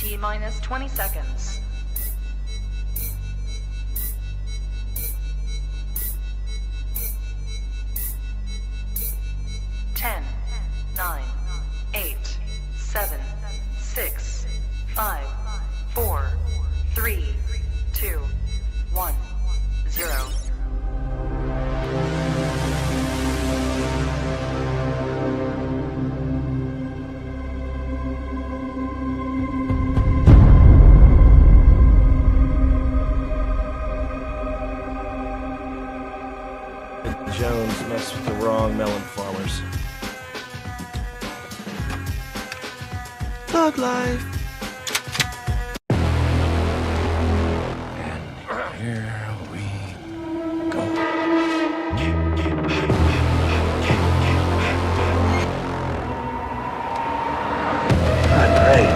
T-minus 20 seconds. 10, 9, 8, 7, 6, 5, 4, 3, 2, 1, 0. Jones messed with the wrong melon farmers. Thug life. And here we go. I prayed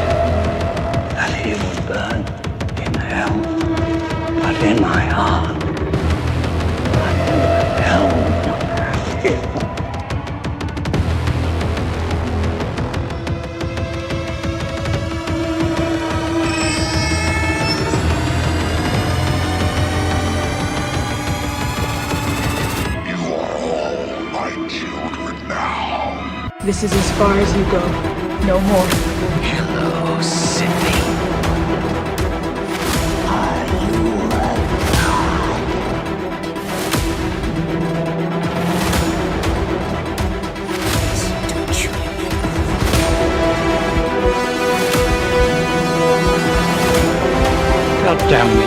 that he would burn in hell, but in my heart, I never held him. This is as far as you go. No more. Hello, Sydney. Are you God damn me.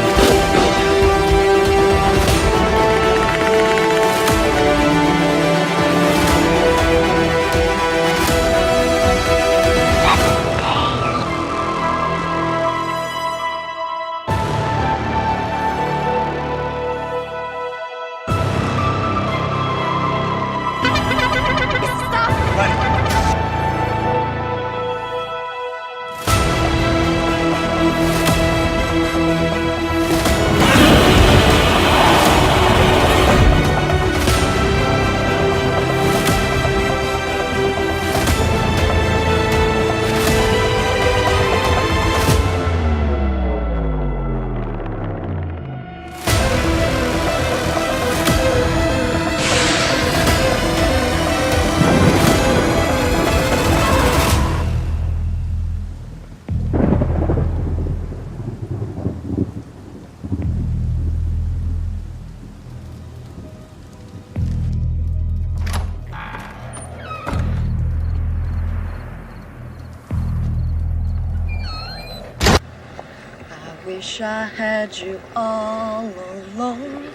Wish I had you all alone,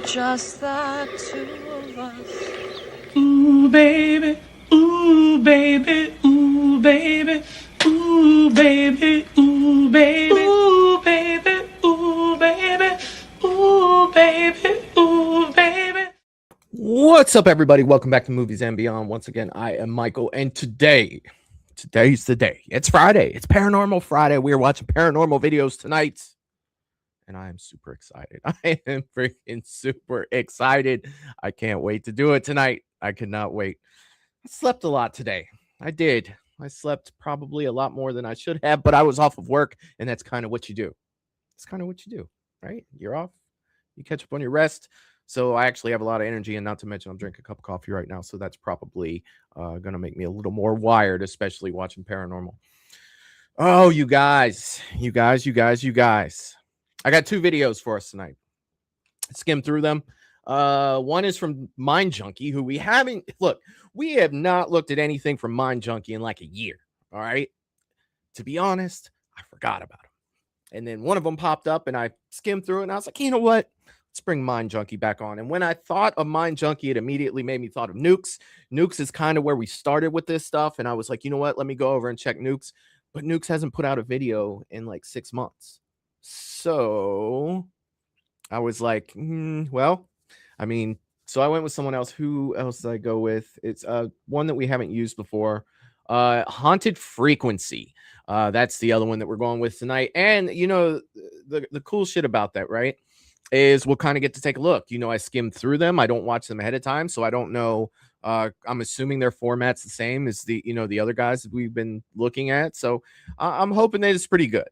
just the two of us. Ooh, baby, ooh, baby, ooh, baby, ooh, baby, ooh, baby, ooh, baby, ooh, baby, ooh, baby, ooh, baby. What's up, everybody? Welcome back to Movies and Beyond. Once again, I am Michael, and today's the day. It's Friday. It's Paranormal Friday. We are watching paranormal videos tonight, and I am super excited. I am freaking super excited. I can't wait to do it tonight. I cannot wait. I slept a lot today. I did. I slept probably a lot more than I should have, but I was off of work, and that's kind of what you do. It's kind of what you do, right? You're off. You catch up on your rest. So I actually have a lot of energy, and not to mention I'm drinking a cup of coffee right now. So that's probably going to make me a little more wired, especially watching paranormal. Oh, you guys. I got two videos for us tonight. Skim through them. One is from Mind Junkie, who we have not looked at anything from Mind Junkie in like a year. All right. To be honest, I forgot about him. And then one of them popped up, and I skimmed through it, and I was like, you know what? Let's bring Mind Junkie back on. And when I thought of Mind Junkie, it immediately made me thought of Nukes. Nukes is kind of where we started with this stuff. And I was like, you know what? Let me go over and check Nukes. But Nukes hasn't put out a video in like 6 months. So I was like, so I went with someone else. Who else did I go with? It's one that we haven't used before. Haunted Frequency. That's the other one that we're going with tonight. And you know, the cool shit about that, right, is we'll kind of get to take a look. You know, I skimmed through them. I don't watch them ahead of time, so I don't know I'm assuming their format's the same as the other guys that we've been looking at. So I'm hoping that it's pretty good.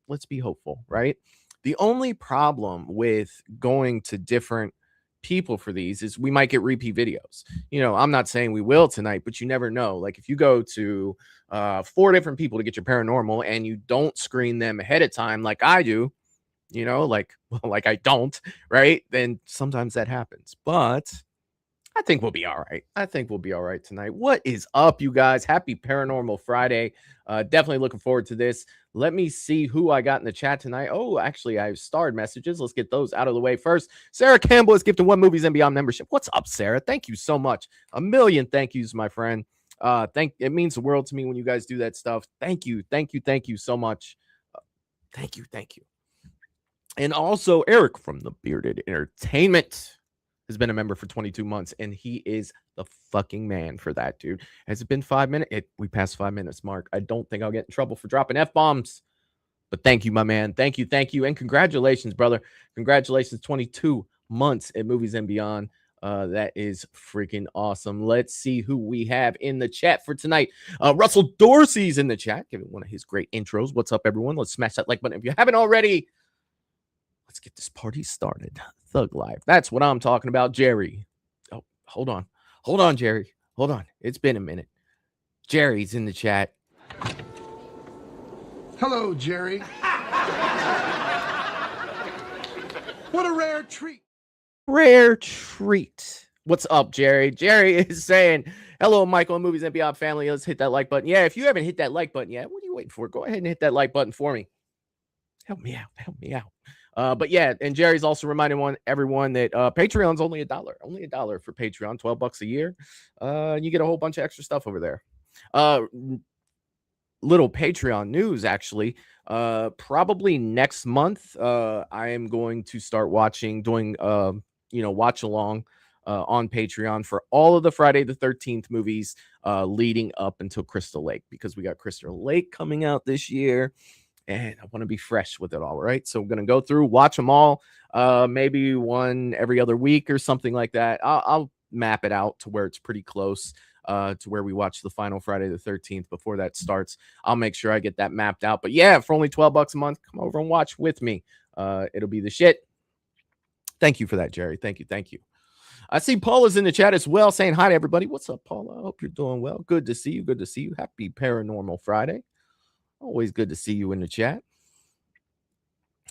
Let's be hopeful, right? The only problem with going to different people for these is we might get repeat videos. I'm not saying we will tonight, but you never know. Like if you go to 4 different people to get your paranormal and you don't screen them ahead of time like I do, like I don't, right? Then sometimes that happens. But I think we'll be all right. I think we'll be all right tonight. What is up, you guys? Happy Paranormal Friday. Definitely looking forward to this. Let me see who I got in the chat tonight. Oh, actually, I have starred messages. Let's get those out of the way first. Sarah Campbell is gifted 1 Movies and Beyond membership. What's up, Sarah? Thank you so much. A million thank yous, my friend. It means the world to me when you guys do that stuff. Thank you so much. Thank you. And also Eric from the Bearded Entertainment has been a member for 22 months, and he is the fucking man for that, dude. Has it been 5 minutes? We passed 5 minutes mark. I don't think I'll get in trouble for dropping F-bombs, but thank you, my man. Thank you, and congratulations, brother. Congratulations, 22 months at Movies and Beyond. That is freaking awesome. Let's see who we have in the chat for tonight. Russell Dorsey's in the chat, giving one of his great intros. What's up, everyone? Let's smash that like button if you haven't already. Let's get this party started. Thug Life. That's what I'm talking about, Jerry. Oh, hold on, Jerry. Hold on. It's been a minute. Jerry's in the chat. Hello, Jerry. What a rare treat. Rare treat. What's up, Jerry? Jerry is saying, hello, Michael and Movies and Beyond family. Let's hit that like button. Yeah, if you haven't hit that like button yet, what are you waiting for? Go ahead and hit that like button for me. Help me out. But yeah, and Jerry's also reminding everyone that Patreon's only $1. Only $1 for Patreon, $12 a year. You get a whole bunch of extra stuff over there. Little Patreon news, actually. Probably next month, I am going to start doing watch along on Patreon for all of the Friday the 13th movies leading up until Crystal Lake, because we got Crystal Lake coming out this year. And I want to be fresh with it all, right? So I'm going to go through, watch them all, maybe one every other week or something like that. I'll map it out to where it's pretty close to where we watch the final Friday the 13th before that starts. I'll make sure I get that mapped out. But yeah, for only $12 a month, come over and watch with me. It'll be the shit. Thank you for that, Jerry. Thank you. I see Paula's in the chat as well, saying hi to everybody. What's up, Paula? I hope you're doing well. Good to see you. Happy Paranormal Friday. Always good to see you in the chat.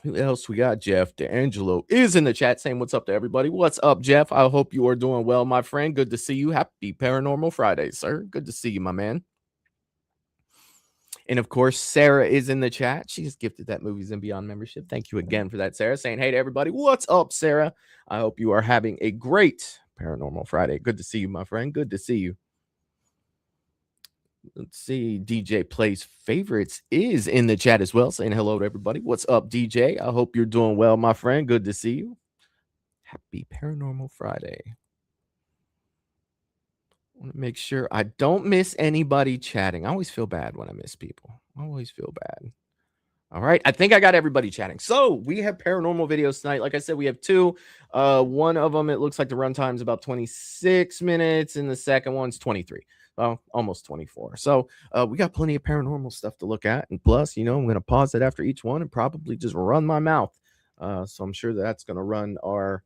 Who else we got? Jeff D'Angelo is in the chat saying what's up to everybody. What's up, Jeff? I hope you are doing well, my friend. Good to see you. Happy Paranormal Friday, sir. Good to see you, my man. And of course, Sarah is in the chat. She has gifted that Movies and Beyond membership. Thank you again for that, Sarah. Saying hey to everybody. What's up, Sarah? I hope you are having a great Paranormal Friday. Good to see you, my friend. Good to see you. Let's see. DJ Plays Favorites is in the chat as well, saying hello to everybody. What's up, DJ? I hope you're doing well, my friend. Good to see you. Happy Paranormal Friday. I want to make sure I don't miss anybody chatting. I always feel bad when I miss people. I always feel bad. All right. I think I got everybody chatting. So we have paranormal videos tonight. Like I said, we have 2. One of them, it looks like the runtime is about 26 minutes, and the second one's 23. Almost 24. So we got plenty of paranormal stuff to look at. And plus, I'm going to pause it after each one and probably just run my mouth. So I'm sure that's going to run our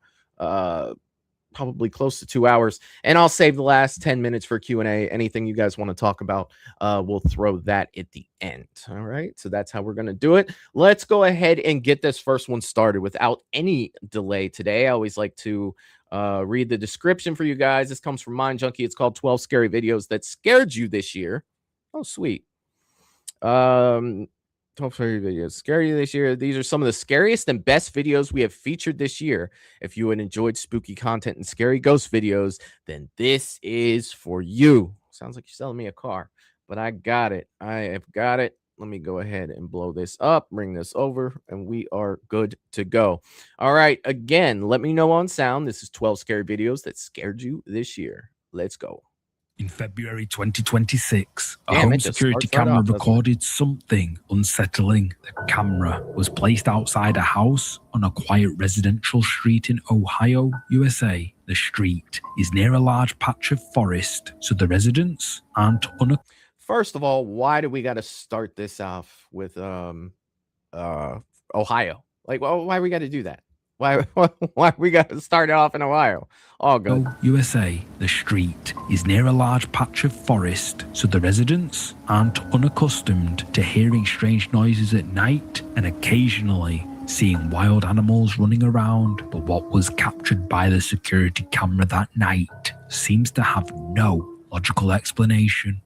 probably close to 2 hours. And I'll save the last 10 minutes for Q&A. Anything you guys want to talk about, we'll throw that at the end. All right. So that's how we're going to do it. Let's go ahead and get this first one started without any delay today. I always like to read the description for you guys. This comes from Mind Junkie. It's called 12 Scary Videos That Scared You This Year. Oh, sweet. 12 scary videos. Scary this year. These are some of the scariest and best videos we have featured this year. If you had enjoyed spooky content and scary ghost videos, then this is for you. Sounds like you're selling me a car, but I got it. I have got it. Let me go ahead and blow this up, bring this over, and we are good to go. All right. Again, let me know on sound. This is 12 scary videos that scared you this year. Let's go. In February 2026, a home security camera recorded something unsettling. The camera was placed outside a house on a quiet residential street in Ohio, USA. the street is near a large patch of forest, so the residents aren't First of all, why do we got to start this off with Ohio? Like, well, why we got to do that? Why we got to start it off in Ohio? All good. USA, the street is near a large patch of forest, so the residents aren't unaccustomed to hearing strange noises at night and occasionally seeing wild animals running around. But what was captured by the security camera that night seems to have no logical explanation.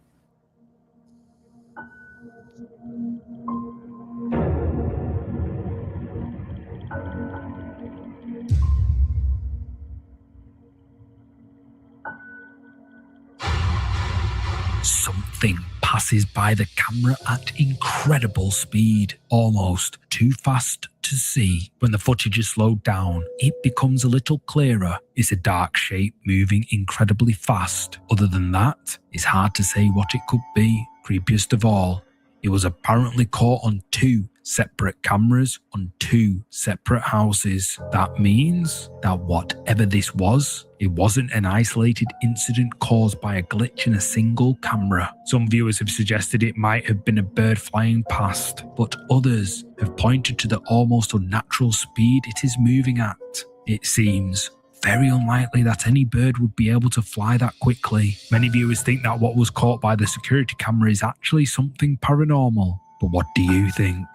Something passes by the camera at incredible speed, almost too fast to see. When the footage is slowed down, it becomes a little clearer. It's a dark shape moving incredibly fast. Other than that, it's hard to say what it could be. Creepiest of all, it was apparently caught on 2 separate cameras on 2 separate houses. That means that whatever this was, it wasn't an isolated incident caused by a glitch in a single camera. Some viewers have suggested it might have been a bird flying past, but others have pointed to the almost unnatural speed it is moving at. It seems very unlikely that any bird would be able to fly that quickly. Many viewers think that what was caught by the security camera is actually something paranormal. But what do you think?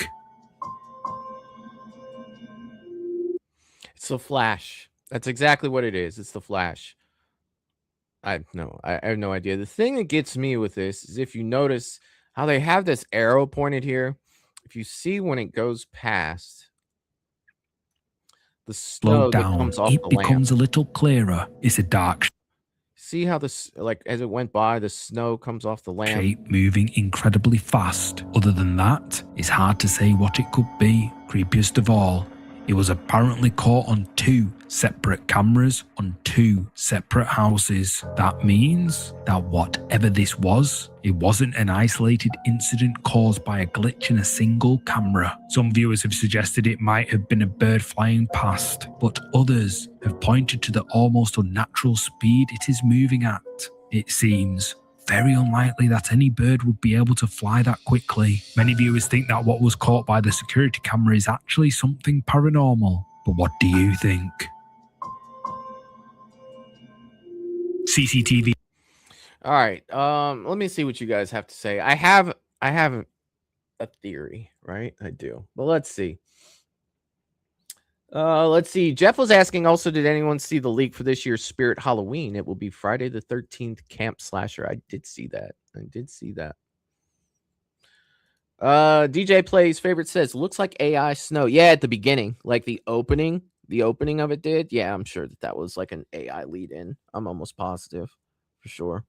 It's the Flash. That's exactly what it is. It's the Flash. I have no idea. The thing that gets me with this is if you notice how they have this arrow pointed here. If you see when it goes past the snow that comes off the lamp, it becomes a little clearer. It's a dark see how this, like, as it went by, the snow comes off the lamp. Shape moving incredibly fast. Other than that, it's hard to say what it could be. Creepiest of all, it was apparently caught on 2 separate cameras on 2 separate houses. That means that whatever this was, it wasn't an isolated incident caused by a glitch in a single camera. Some viewers have suggested it might have been a bird flying past, but others have pointed to the almost unnatural speed it is moving at. It seems very unlikely that any bird would be able to fly that quickly. Many viewers think that what was caught by the security camera is actually something paranormal. But what do you think? CCTV. All right. Let me see what you guys have to say. I have a theory, right? I do. But let's see. Let's see. Jeff was asking also, did anyone see the leak for this year's Spirit Halloween? It will be Friday the 13th Camp Slasher. I did see that. DJ Plays Favorite says, looks like AI snow. Yeah, at the beginning, like the opening of it did. Yeah, I'm sure that was like an AI lead in. I'm almost positive for sure.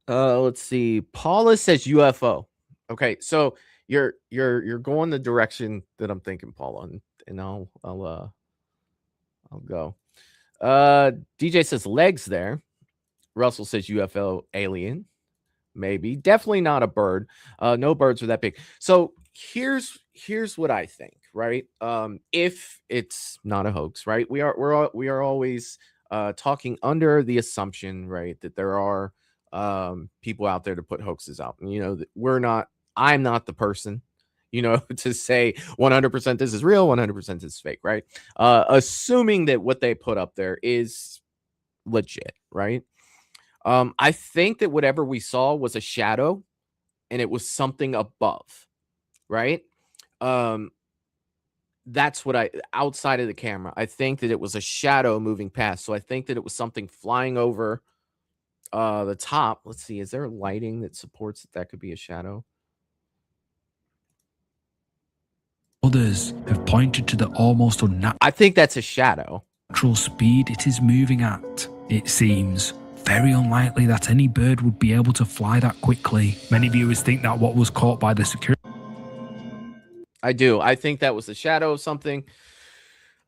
Let's see. Paula says UFO. Okay, so you're going the direction that I'm thinking, Paula, and I'll go. DJ says legs there. Russell says UFO alien. Maybe. Definitely not a bird. No birds are that big. So here's what I think, right? If it's not a hoax, right? We are always talking under the assumption, right, that there are people out there to put hoaxes out. And I'm not the person, to say 100% this is real, 100% this is fake, right? Assuming that what they put up there is legit, right? I think that whatever we saw was a shadow and it was something above, right? That's what outside of the camera, I think that it was a shadow moving past. So I think that it was something flying over the top. Let's see. Is there lighting that supports that could be a shadow? Others have pointed to the almost unnatural. I think that's a shadow. Natural speed it is moving at. It seems very unlikely that any bird would be able to fly that quickly. Many viewers think that what was caught by the security. I do. I think that was a shadow of something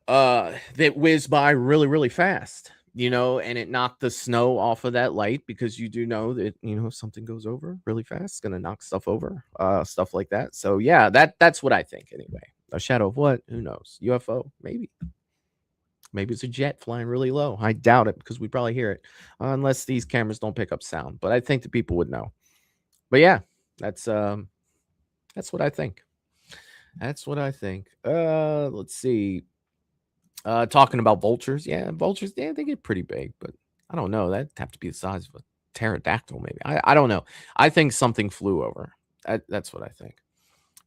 that whizzed by really, really fast, and it knocked the snow off of that light, because you do know that, if something goes over really fast, it's going to knock stuff over, stuff like that. So yeah, that's what I think anyway. A shadow of what? Who knows? UFO, maybe. Maybe it's a jet flying really low. I doubt it because we'd probably hear it unless these cameras don't pick up sound. But I think the people would know. But yeah, that's what I think. That's what I think. Let's see. Talking about vultures. Yeah, vultures, yeah, they get pretty big, but I don't know. That'd have to be the size of a pterodactyl, maybe. I don't know. I think something flew over. That's what I think.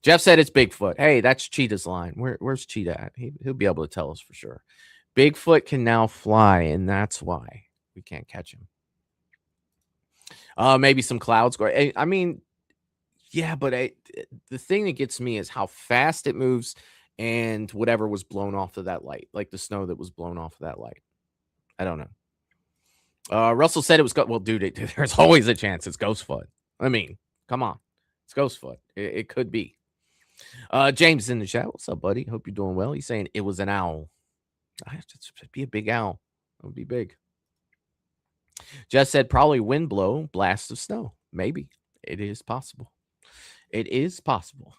Jeff said it's Bigfoot. Hey, that's Cheetah's line. Where's Cheetah at? He'll be able to tell us for sure. Bigfoot can now fly, and that's why we can't catch him. Maybe some clouds. I mean, yeah, but the thing that gets me is how fast it moves and whatever was blown off of that light, like the snow that was blown off of that light. I don't know. Russell said it was well, dude. There's always a chance it's Ghostfoot. I mean, come on, it's Ghostfoot. It could be. James in the chat. What's up, buddy? Hope you're doing well. He's saying it was an owl. I have to be a big owl. It would be big. Jess said probably wind blow, blast of snow. Maybe it is possible. It is possible.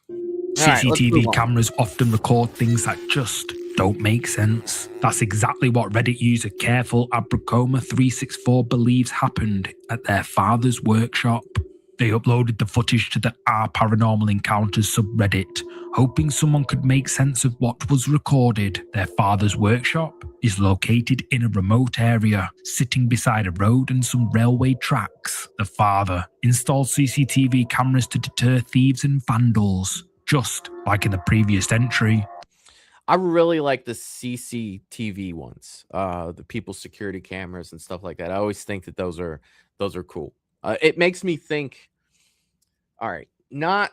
CCTV cameras often record things that just don't make sense. That's exactly what Reddit user Careful Abracoma 364 believes happened at their father's workshop. They uploaded the footage to the Paranormal Encounters subreddit, hoping someone could make sense of what was recorded. Their father's workshop is located in a remote area, sitting beside a road and some railway tracks. The father installed CCTV cameras to deter thieves and vandals, just like in the previous entry. I really like the CCTV ones, the people's security cameras and stuff like that. I always think that those are cool. It makes me think, all right, not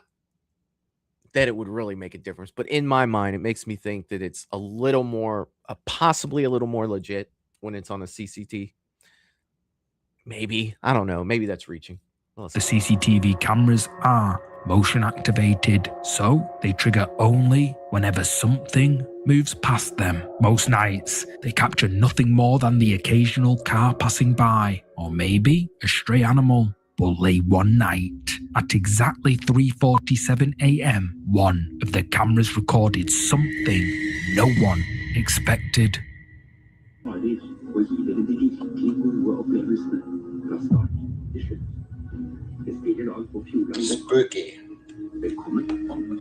that it would really make a difference, but in my mind, it makes me think that it's a little more, possibly a little more legit when it's on a CCTV. Maybe, I don't know. Maybe that's reaching. The CCTV cameras are motion activated, so they trigger only whenever something moves past them. Most nights, they capture nothing more than the occasional car passing by, or maybe a stray animal. But late one night, at exactly 3:47 a.m., one of the cameras recorded something no one expected. Spooky.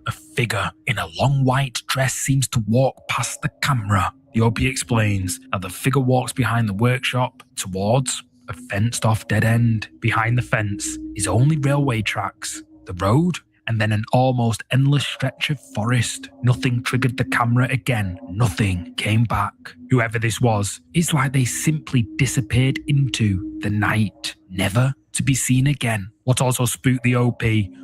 A figure in a long white dress seems to walk past the camera. The OP explains that the figure walks behind the workshop towards a fenced-off dead end. Behind the fence is only railway tracks, the road, and then an almost endless stretch of forest. Nothing triggered the camera again. Nothing came back. Whoever this was, it's like they simply disappeared into the night, never to be seen again. What also spooked the OP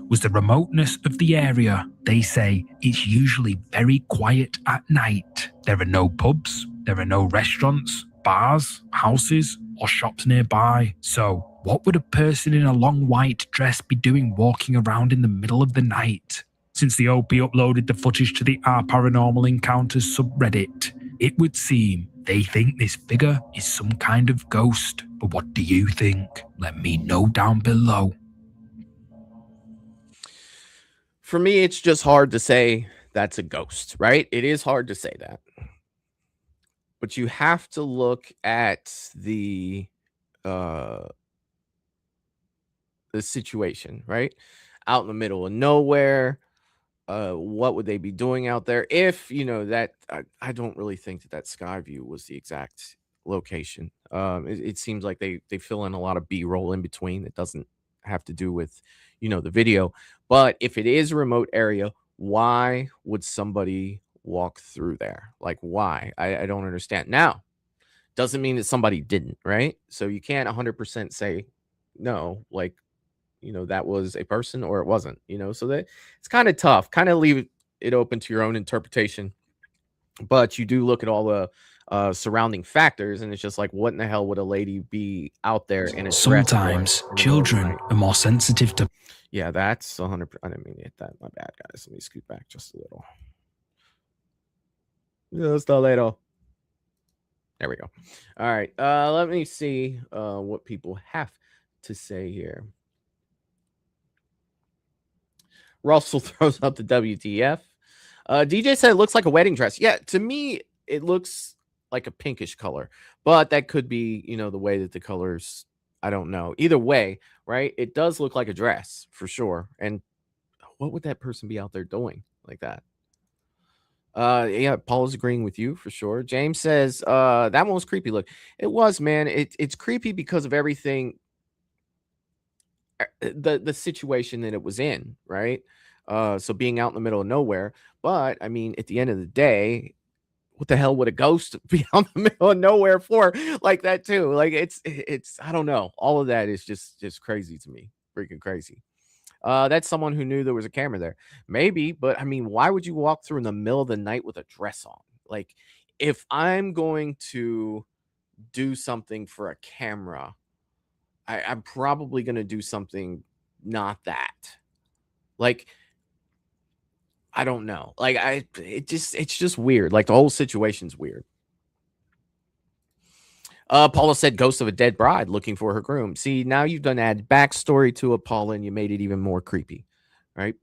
was the remoteness of the area. They say it's usually very quiet at night. There are no pubs, there are no restaurants, bars, houses, or shops nearby. So, what would a person in a long white dress be doing walking around in the middle of the night? Since the OP uploaded the footage to the Paranormal Encounters subreddit, it would seem they think this figure is some kind of ghost. But what do you think? Let me know down below. For me, it's just hard to say that's a ghost, right? It is hard to say that. But you have to look at the situation, right? Out in the middle of nowhere. What would they be doing out there? If, that I don't really think that sky view was the exact location. It seems like they fill in a lot of B-roll in between. It doesn't have to do with, the video. But if it is a remote area, why would somebody walk through there? Like, why? I don't understand. Now, doesn't mean that somebody didn't, right? So you can't 100% say no, like, that was a person or it wasn't, so that it's kind of tough, kind of leave it open to your own interpretation. But you do look at all the surrounding factors, and it's just like, what in the hell would a lady be out there in a Sometimes children are more sensitive to. Yeah, that's 100%. I didn't mean to hit that. My bad, guys. Let me scoot back just a little. Just a little. There we go. All right. Let me see what people have to say here. Russell throws up the WTF. DJ said it looks like a wedding dress. Yeah, to me, it looks like a pinkish color, but that could be, the way that the colors, I don't know. Either way, right? It does look like a dress for sure. And what would that person be out there doing like that? Yeah, Paul is agreeing with you for sure. James says, that one was creepy. Look, it was, man. It's creepy because of everything, the situation that it was in, right? So being out in the middle of nowhere. But I mean, at the end of the day, what the hell would a ghost be out in the middle of nowhere for like that too? Like it's I don't know. All of that is just crazy to me. Freaking crazy. That's someone who knew there was a camera there. Maybe, but I mean, why would you walk through in the middle of the night with a dress on? Like, if I'm going to do something for a camera, I'm probably going to do something not that. Like, I don't know. Like, it's just weird. Like, the whole situation's weird. Paula said ghost of a dead bride looking for her groom. See, now you've done add backstory to it, Paula, and you made it even more creepy. Right?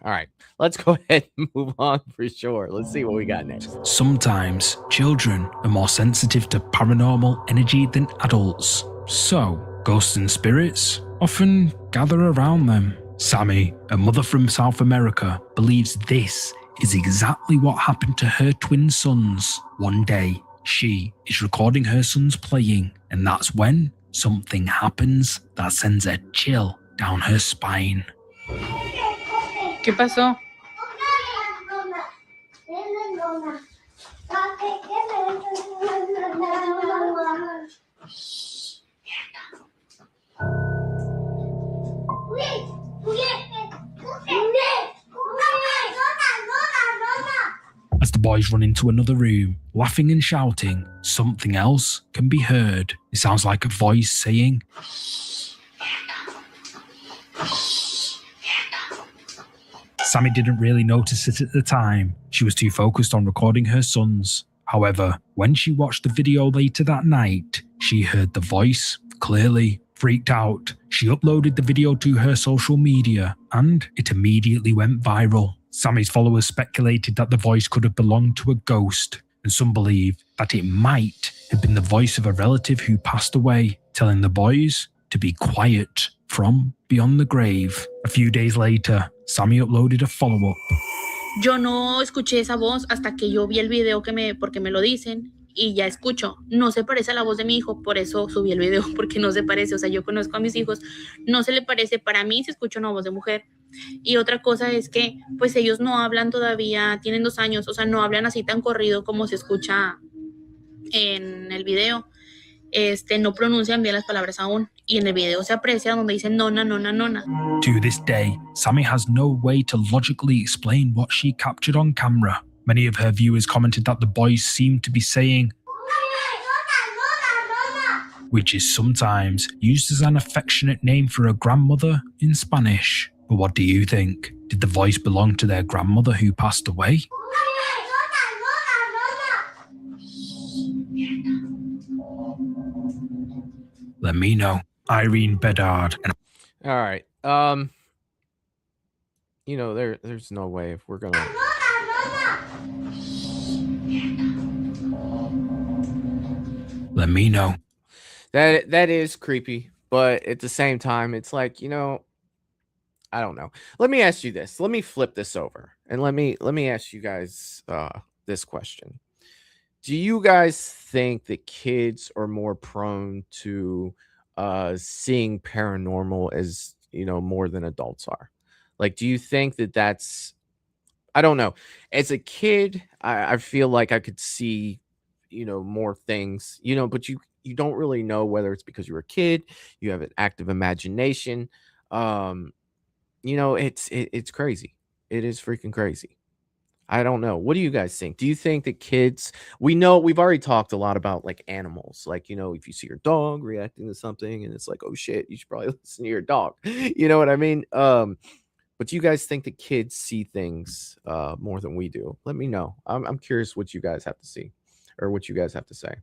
All right. Let's go ahead and move on for sure. Let's see what we got next. Sometimes children are more sensitive to paranormal energy than adults. So, ghosts and spirits often gather around them. Sammy, a mother from South America, believes this is exactly what happened to her twin sons. One day, she is recording her sons playing, and that's when something happens that sends a chill down her spine. ¿Qué pasó? As the boys run into another room, laughing and shouting, something else can be heard. It sounds like a voice saying, Sammy didn't really notice it at the time. She was too focused on recording her sons. However, when she watched the video later that night, she heard the voice clearly. Freaked out, she uploaded the video to her social media, and it immediately went viral. Sammy's followers speculated that the voice could have belonged to a ghost, and some believe that it might have been the voice of a relative who passed away, telling the boys to be quiet from beyond the grave. A few days later, Sammy uploaded a follow-up. Yo no escuché esa voz hasta que yo vi el video porque me lo dicen y ya escucho. No se parece a la voz de mi hijo, por eso subí el video, porque no se parece. O sea, yo conozco a mis hijos, no se le parece. Para mí se escucha una voz de mujer. Y otra cosa es que, pues ellos no hablan todavía, tienen 2 años, o sea, no hablan así tan corrido como se escucha en el video. No pronuncian bien las palabras aún. Y en el video se aprecia donde dicen nona, nona, nona. To this day, Sammy has no way to logically explain what she captured on camera. Many of her viewers commented that the boys seemed to be saying, which is sometimes used as an affectionate name for a grandmother in Spanish. But what do you think? Did the voice belong to their grandmother who passed away? Let me know. Irene Bedard. All right. There's no way if we're gonna. Let me know. That is creepy, but at the same time, it's like, I don't know. Let me ask you this. Let me flip this over, and let me ask you guys this question. Do you guys think that kids are more prone to seeing paranormal as, more than adults are? Like, do you think that that's, I don't know. As a kid, I feel like I could see, more things, but you don't really know whether it's because you're a kid, you have an active imagination. It's crazy. It is freaking crazy. I don't know. What do you guys think? Do you think that kids, we've already talked a lot about like animals, like, if you see your dog reacting to something and it's like, oh shit, you should probably listen to your dog. You know what I mean? But do you guys think that kids see things more than we do? Let me know. I'm curious what you guys have to see or what you guys have to say.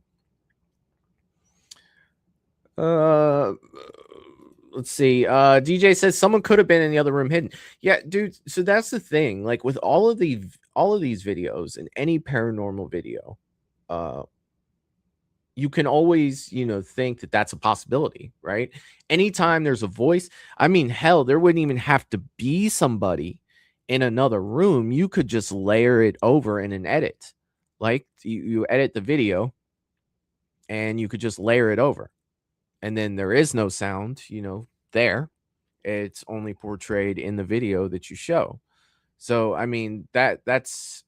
Let's see. DJ says someone could have been in the other room hidden. Yeah, dude. So that's the thing. Like with all of these videos and any paranormal video, you can always, think that that's a possibility, right? Anytime there's a voice, I mean, hell, there wouldn't even have to be somebody in another room. You could just layer it over in an edit. Like you edit the video and you could just layer it over. And then there is no sound, there. It's only portrayed in the video that you show. So, I mean, that's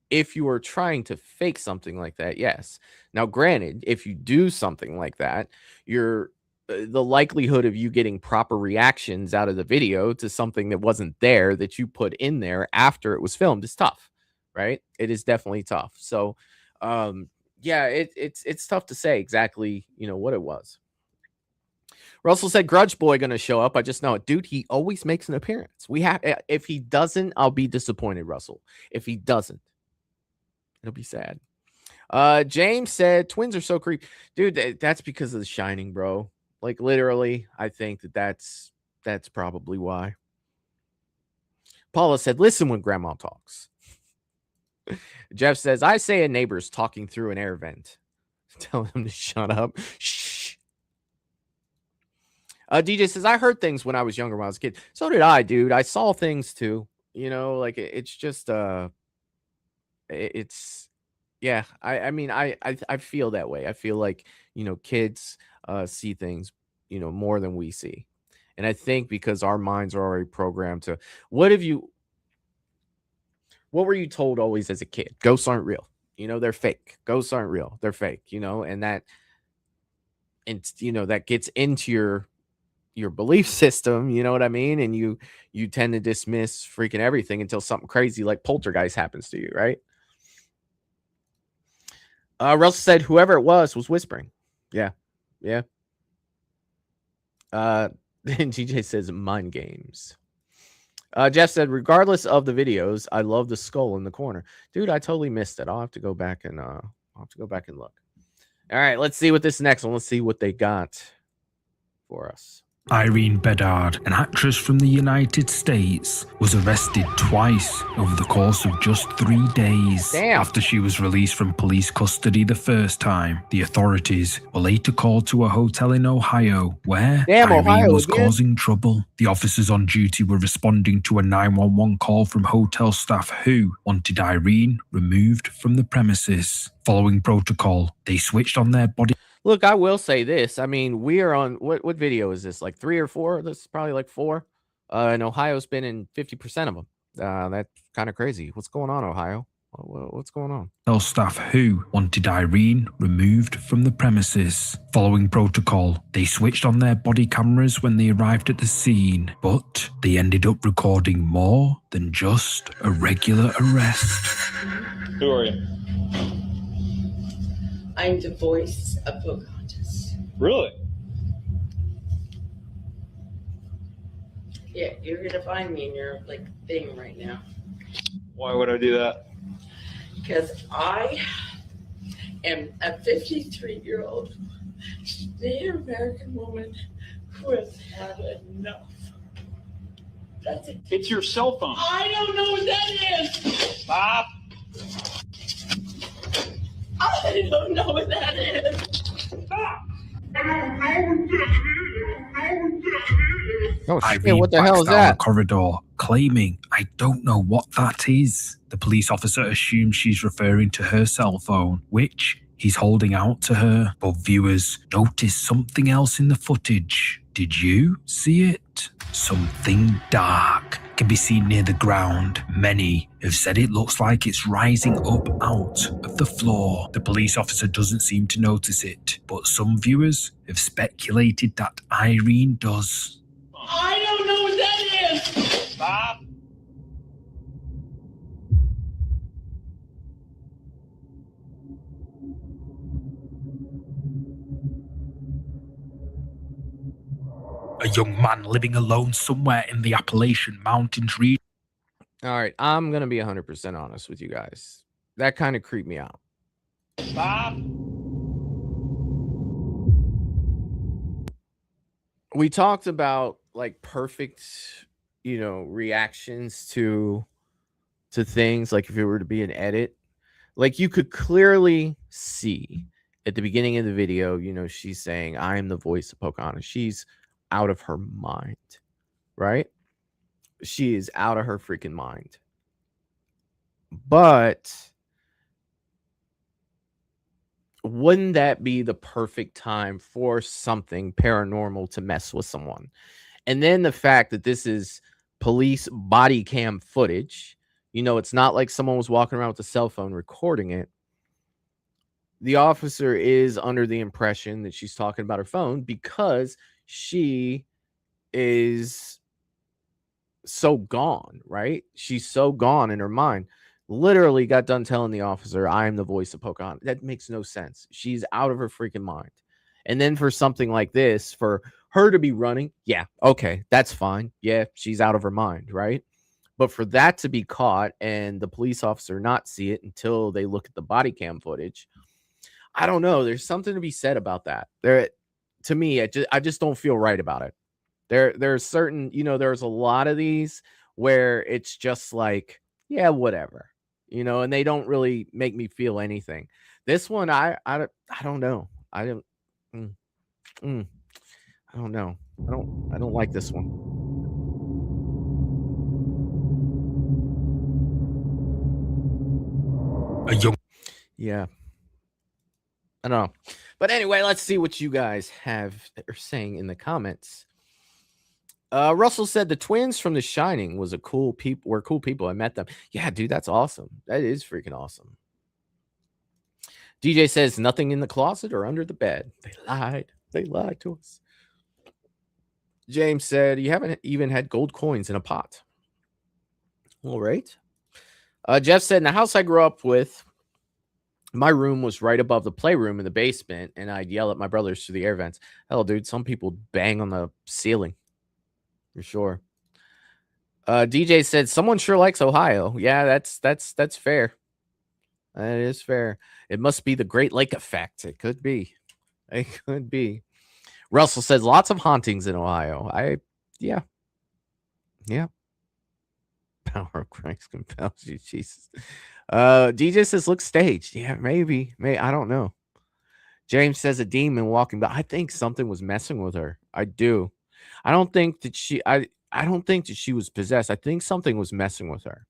if you are trying to fake something like that, yes. Now, granted, if you do something like that, you're the likelihood of you getting proper reactions out of the video to something that wasn't there that you put in there after it was filmed is tough, right? It is definitely tough. So, yeah, it's tough to say exactly, what it was. Russell said, Grudge Boy going to show up. I just know it. Dude, he always makes an appearance. If he doesn't, I'll be disappointed, Russell. If he doesn't, it'll be sad. James said, twins are so creepy. Dude, that's because of The Shining, bro. Like, literally, I think that's probably why. Paula said, listen when grandma talks. Jeff says, I say a neighbor's talking through an air vent. Tell him to shut up. Shh. DJ says, I heard things when I was younger, when I was a kid. So did I, dude. I saw things too. Like it's just it's yeah. I mean, I feel that way. I feel like, kids see things, more than we see. And I think because our minds are already programmed to what were you told always as a kid? Ghosts aren't real. They're fake. Ghosts aren't real. They're fake, and that gets into your belief system, you know what I mean? And you tend to dismiss freaking everything until something crazy like poltergeist happens to you, right? Russell said whoever it was whispering. Yeah. DJ says mind games. Jeff said, regardless of the videos, I love the skull in the corner. Dude, I totally missed it. I'll have to go back and look. All right, let's see what this next one. Let's see what they got for us. Irene Bedard, an actress from the United States, was arrested twice over the course of just 3 days. Damn. After she was released from police custody the first time. The authorities were later called to a hotel in Ohio where Irene was causing trouble. The officers on duty were responding to a 911 call from hotel staff who wanted Irene removed from the premises. Following protocol, they switched on their body. Look, I will say this. I mean, we are on what video is this? Like 3 or 4? This is probably like 4. And Ohio's been in 50% of them. That's kind of crazy. What's going on, Ohio? What's going on? Hotel staff who wanted Irene removed from the premises. Following protocol, they switched on their body cameras when they arrived at the scene, but they ended up recording more than just a regular arrest. Who are you? I'm the voice of Pocahontas. Really? Yeah, you're gonna find me in your thing right now. Why would I do that? Because I am a 53-year-old Native American woman who has had enough. That's it. It's your cell phone. I don't know what that is. Bob. I don't know what that is. Stop. Oh shit, Irene what the hell is backs down that? the corridor, claiming, I don't know what that is. The police officer assumes she's referring to her cell phone, which he's holding out to her. But viewers notice something else in the footage. Did you see it? Something dark can be seen near the ground. Many have said it looks like it's rising up out of the floor. The police officer doesn't seem to notice it, but some viewers have speculated that Irene does. I don't know what that is. Bob. A young man living alone somewhere in the Appalachian Mountains region. All right, I'm going to be 100% honest with you guys. That kind of creeped me out. Bob. We talked about like perfect, reactions to things, like if it were to be an edit. Like, you could clearly see at the beginning of the video, you know, she's saying, I am the voice of Pocahontas. She's out of her mind, right? She is out of her freaking mind. But wouldn't that be the perfect time for something paranormal to mess with someone? And then the fact that this is police body cam footage, you know, it's not like someone was walking around with a cell phone recording it. The officer is under the impression that she's talking about her phone because she is so gone, right? She's so gone in her mind. Literally got done telling the officer, I am the voice of Pocahontas. That makes no sense. She's out of her freaking mind. And then for something like this, for her to be running, yeah, okay, that's fine. Yeah, she's out of her mind, right? But for that to be caught and the police officer not see it until they look at the body cam footage, I don't know. There's something to be said about that. There, to me, I just don't feel right about it. There's certain, you know, there's a lot of these where it's just like, yeah, whatever, you know, and they don't really make me feel anything. This one, I don't know. I don't know. I don't like this one. Yeah. I don't know. But anyway, let's see what you guys are saying in the comments. Russell said the twins from The Shining were cool people. I met them. Yeah, dude, that's awesome. That is freaking awesome. DJ says nothing in the closet or under the bed. They lied. They lied to us. James said you haven't even had gold coins in a pot. All right. Jeff said in the house I grew up with, my room was right above the playroom in the basement, and I'd yell at my brothers through the air vents. Hell, dude, some people bang on the ceiling. For sure. DJ said someone sure likes Ohio. Yeah, that's fair. That is fair. It must be the Great Lake effect. It could be. It could be. Russell says lots of hauntings in Ohio. Yeah. Power of Christ compels you, Jesus. DJ says look staged. Yeah, maybe. I don't know. James says a demon walking by. I think something was messing with her. I do. I don't think that she was possessed. I think something was messing with her.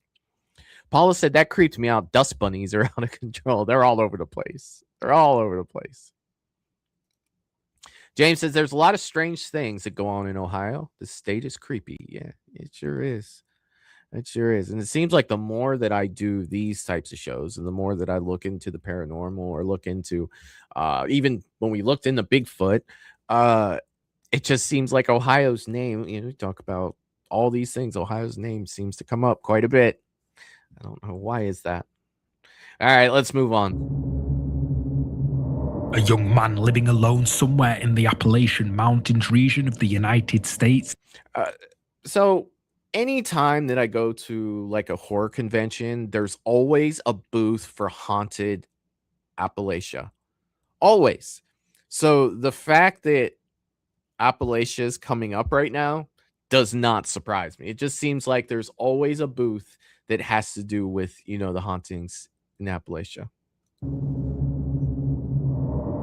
Paula said that creeped me out. Dust bunnies are out of control. They're all over the place. James says there's a lot of strange things that go on in Ohio. The state is creepy. Yeah, it sure is. It sure is. And it seems like the more that I do these types of shows and the more that I look into the paranormal or look into even when we looked into Bigfoot, it just seems like Ohio's name, you know, we talk about all these things. Ohio's name seems to come up quite a bit. I don't know. Why is that? All right, let's move on. A young man living alone somewhere in the Appalachian Mountains region of the United States. So anytime that I go to like a horror convention, there's always a booth for haunted Appalachia. Always. So the fact that Appalachia is coming up right now does not surprise me. It just seems like there's always a booth that has to do with, you know, the hauntings in Appalachia.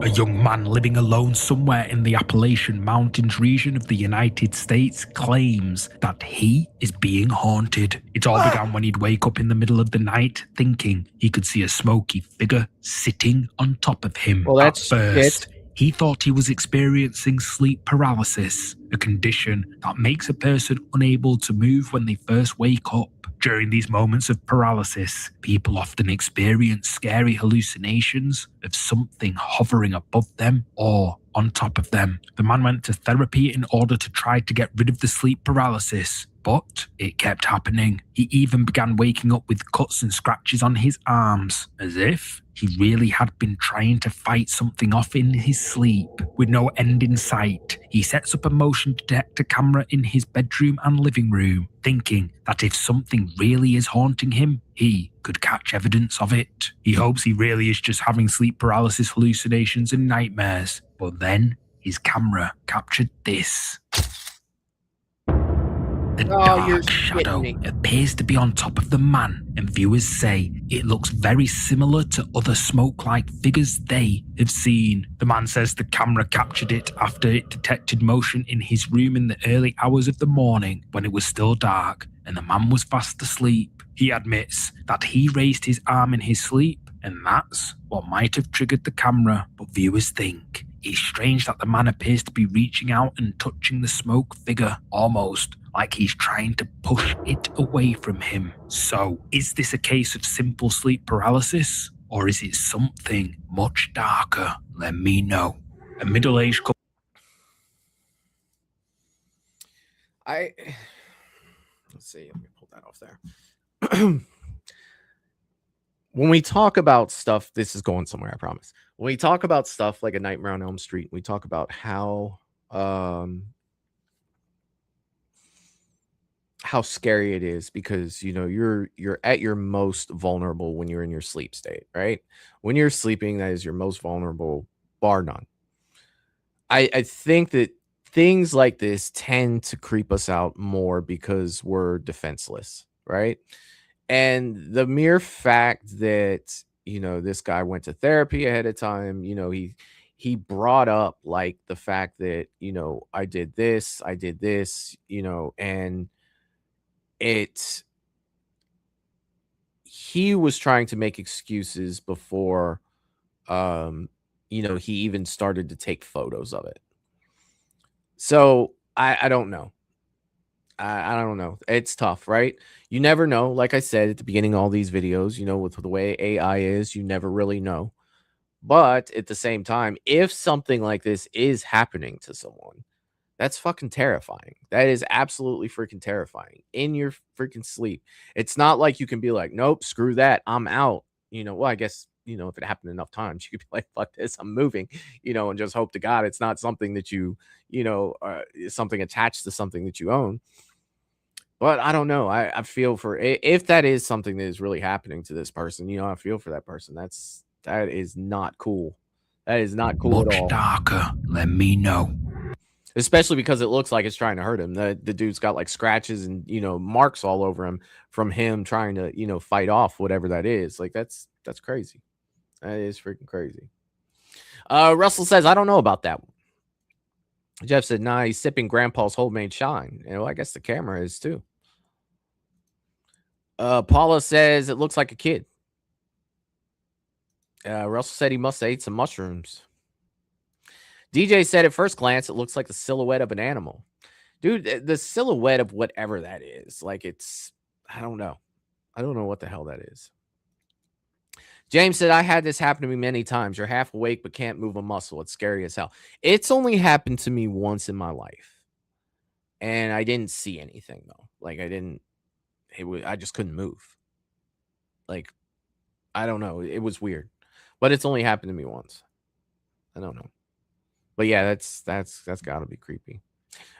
A young man living alone somewhere in the Appalachian Mountains region of the United States claims that he is being haunted. It all began when he'd wake up in the middle of the night thinking he could see a smoky figure sitting on top of him. Well, that's at first, he thought he was experiencing sleep paralysis, a condition that makes a person unable to move when they first wake up. During these moments of paralysis, people often experience scary hallucinations of something hovering above them or on top of them. The man went to therapy in order to try to get rid of the sleep paralysis, but it kept happening. He even began waking up with cuts and scratches on his arms, as if he really had been trying to fight something off in his sleep. With no end in sight, he sets up a motion detector camera in his bedroom and living room, thinking that if something really is haunting him, he could catch evidence of it. He hopes he really is just having sleep paralysis hallucinations and nightmares. But then his camera captured this. A Oh, you're dark shadow shitting me. appears to be on top of the man, and viewers say it looks very similar to other smoke-like figures they have seen. The man says the camera captured it after it detected motion in his room in the early hours of the morning when it was still dark and the man was fast asleep. He admits that he raised his arm in his sleep, and that's what might have triggered the camera, but viewers think it's strange that the man appears to be reaching out and touching the smoke figure, almost like he's trying to push it away from him. So, is this a case of simple sleep paralysis, or is it something much darker? Let me know. A middle-aged couple... Let's see, let me pull that off there. When we talk about stuff, this is going somewhere, I promise. When we talk about stuff like A Nightmare on Elm Street, we talk about how scary it is, because you're at your most vulnerable when you're in your sleep state, right? When you're sleeping, that is your most vulnerable, bar none. I think that things like this tend to creep us out more because we're defenseless, right? And the mere fact that this guy went to therapy ahead of time, he brought up like the fact that I did this, and he was trying to make excuses before he even started to take photos of it. So I don't know. I don't know. It's tough, right? You never know. Like I said at the beginning of all these videos, with the way AI is, you never really know. But at the same time, if something like this is happening to someone, that's fucking terrifying. That is absolutely freaking terrifying in your freaking sleep. It's not like you can be like, nope, screw that, I'm out. Well, I guess, if it happened enough times, you could be like, fuck this, I'm moving, and just hope to God it's not something that something attached to something that you own. But I don't know. I feel for, if that is something that is really happening to this person, I feel for that person. That is not cool. That is not cool at all. Much darker. Let me know. Especially because it looks like it's trying to hurt him. The dude's got like scratches and marks all over him from him trying to fight off whatever that is. Like that's crazy. That is freaking crazy. Russell says, I don't know about that one. Jeff said, nah, he's sipping grandpa's homemade shine. I guess the camera is too. Paula says it looks like a kid. Russell said he must have ate some mushrooms. DJ said at first glance, it looks like the silhouette of an animal. Dude, the silhouette of whatever that is. Like I don't know. I don't know what the hell that is. James said, I had this happen to me many times. You're half awake but can't move a muscle. It's scary as hell. It's only happened to me once in my life. And I didn't see anything, though. Like, I just couldn't move. Like, I don't know. It was weird. But it's only happened to me once. I don't know. But yeah, that's got to be creepy.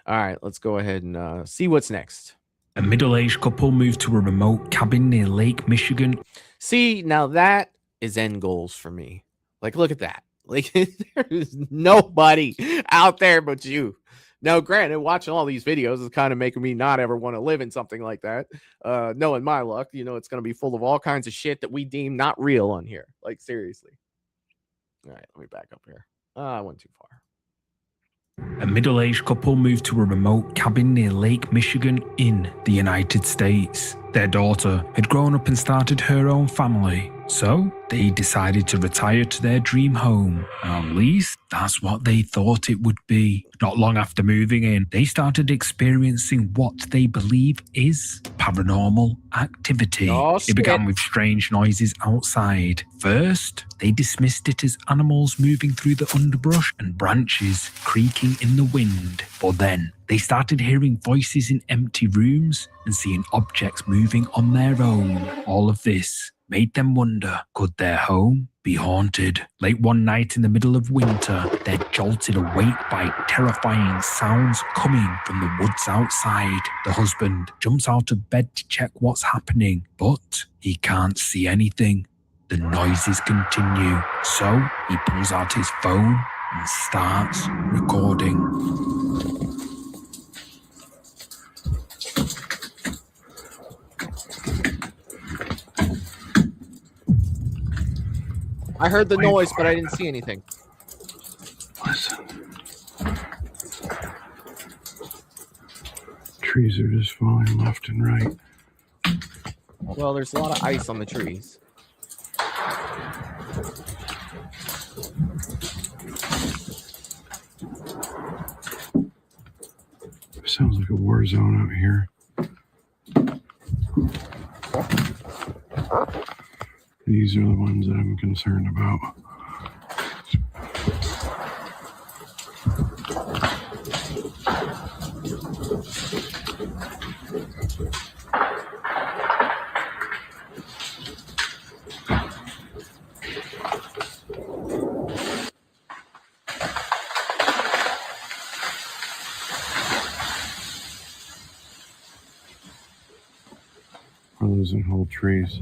All right, let's go ahead and see what's next. A middle-aged couple moved to a remote cabin near Lake Michigan. See, now that is end goals for me. Like, look at that. Like, there's nobody out there but you. Now, granted, watching all these videos is kind of making me not ever want to live in something like that. Knowing my luck, it's going to be full of all kinds of shit that we deem not real on here. Like, seriously. All right, let me back up here. I went too far. A middle-aged couple moved to a remote cabin near Lake Michigan in the United States. Their daughter had grown up and started her own family, so they decided to retire to their dream home. At least that's what they thought it would be. Not long after moving in, they started experiencing what they believe is paranormal activity. Oh, it began with strange noises outside. First, they dismissed it as animals moving through the underbrush and branches creaking in the wind. But then, they started hearing voices in empty rooms and seeing objects moving on their own. All of this made them wonder, could their home be haunted? Late one night in the middle of winter, they're jolted awake by terrifying sounds coming from the woods outside. The husband jumps out of bed to check what's happening, but he can't see anything. The noises continue, so he pulls out his phone and starts recording. I heard the noise, but I didn't see anything. Listen. Trees are just falling left and right. Well, there's a lot of ice on the trees. Sounds like a war zone out here. These are the ones that I'm concerned about. We're losing whole trees.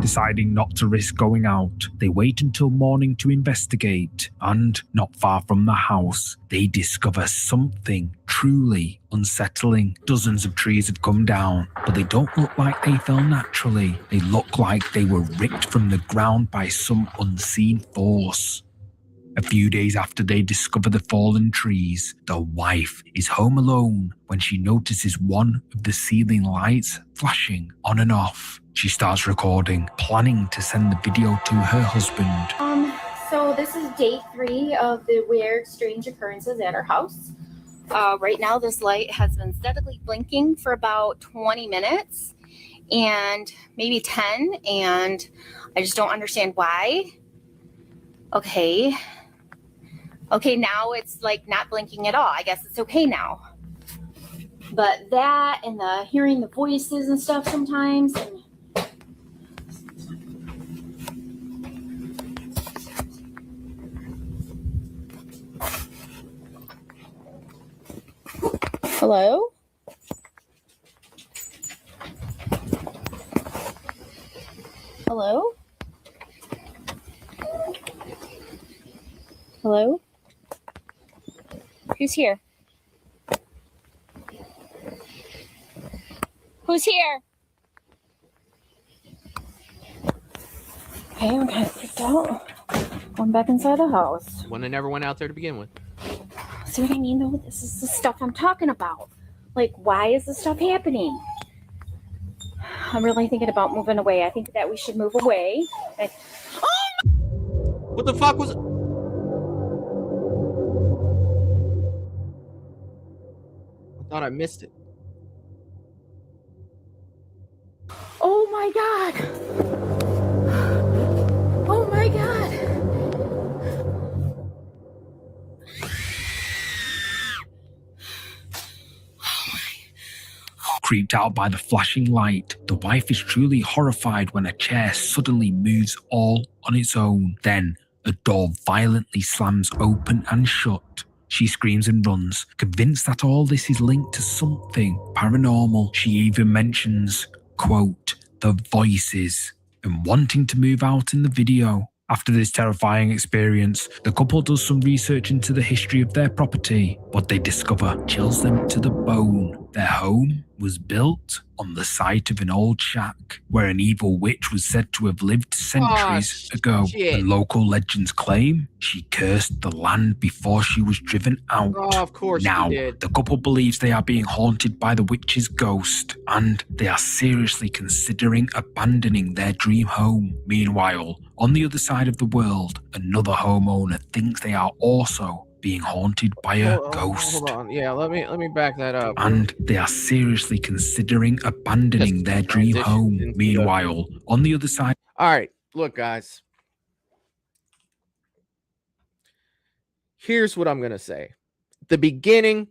Deciding not to risk going out, they wait until morning to investigate, and not far from the house, they discover something truly unsettling. Dozens of trees have come down, but they don't look like they fell naturally. They look like they were ripped from the ground by some unseen force. A few days after they discover the fallen trees, the wife is home alone when she notices one of the ceiling lights flashing on and off. She starts recording, planning to send the video to her husband. So this is day 3 of the weird, strange occurrences at our house. Right now, this light has been steadily blinking for about 20 minutes and maybe 10, and I just don't understand why. Okay, now it's like not blinking at all. I guess it's okay now. But that and the hearing the voices and stuff sometimes. And hello? Hello? Hello? Who's here? Who's here? Okay, I'm kind of freaked out. I'm back inside the house. When I never went out there to begin with. See what I mean, though? This is the stuff I'm talking about. Like, why is this stuff happening? I'm really thinking about moving away. I think that we should move away. What the fuck was it? I thought I missed it. Oh my god! Oh my god! Creeped out by the flashing light, the wife is truly horrified when a chair suddenly moves all on its own. Then, a door violently slams open and shut. She screams and runs, convinced that all this is linked to something paranormal. She even mentions, quote, the voices, and wanting to move out in the video. After this terrifying experience, the couple does some research into the history of their property. What they discover chills them to the bone. Their home was built on the site of an old shack where an evil witch was said to have lived centuries ago. shit. And local legends claim she cursed the land before she was driven out. Oh, of course she Now, did. the couple believes they are being haunted by the witch's ghost, and they are seriously considering abandoning their dream home. Meanwhile, on the other side of the world, another homeowner thinks they are also being haunted by a ghost. Hold on. Yeah, let me back that up. And they are seriously considering abandoning their dream home. Meanwhile, on the other side. All right, look, guys. Here's what I'm going to say. The beginning,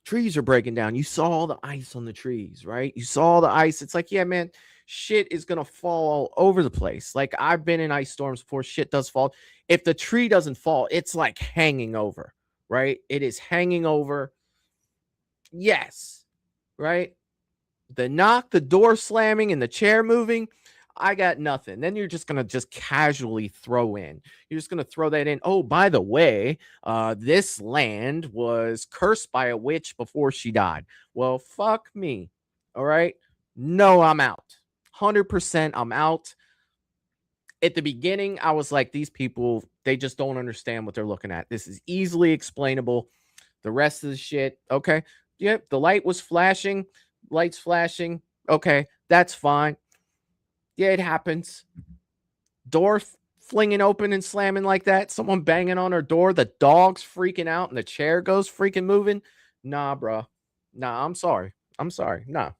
trees are breaking down. You saw all the ice on the trees, right? You saw the ice. It's like, yeah, man, shit is going to fall all over the place. Like, I've been in ice storms before. Shit does fall. If the tree doesn't fall, it's like hanging over, right? It is hanging over. Yes, right? The knock, the door slamming, and the chair moving, I got nothing. Then you're just going to just casually throw in. You're just going to throw that in. Oh, by the way, this land was cursed by a witch before she died. Well, fuck me. All right? No, I'm out. 100% I'm out. at the beginning, I was like, these people, they just don't understand what they're looking at. This is easily explainable. The rest of the shit, okay. Yep, the light was flashing, lights flashing. Okay, that's fine. Yeah, it happens. Door flinging open and slamming like that. Someone banging on her door. The dog's freaking out and the chair goes freaking moving. Nah, bro. Nah, I'm sorry. Nah.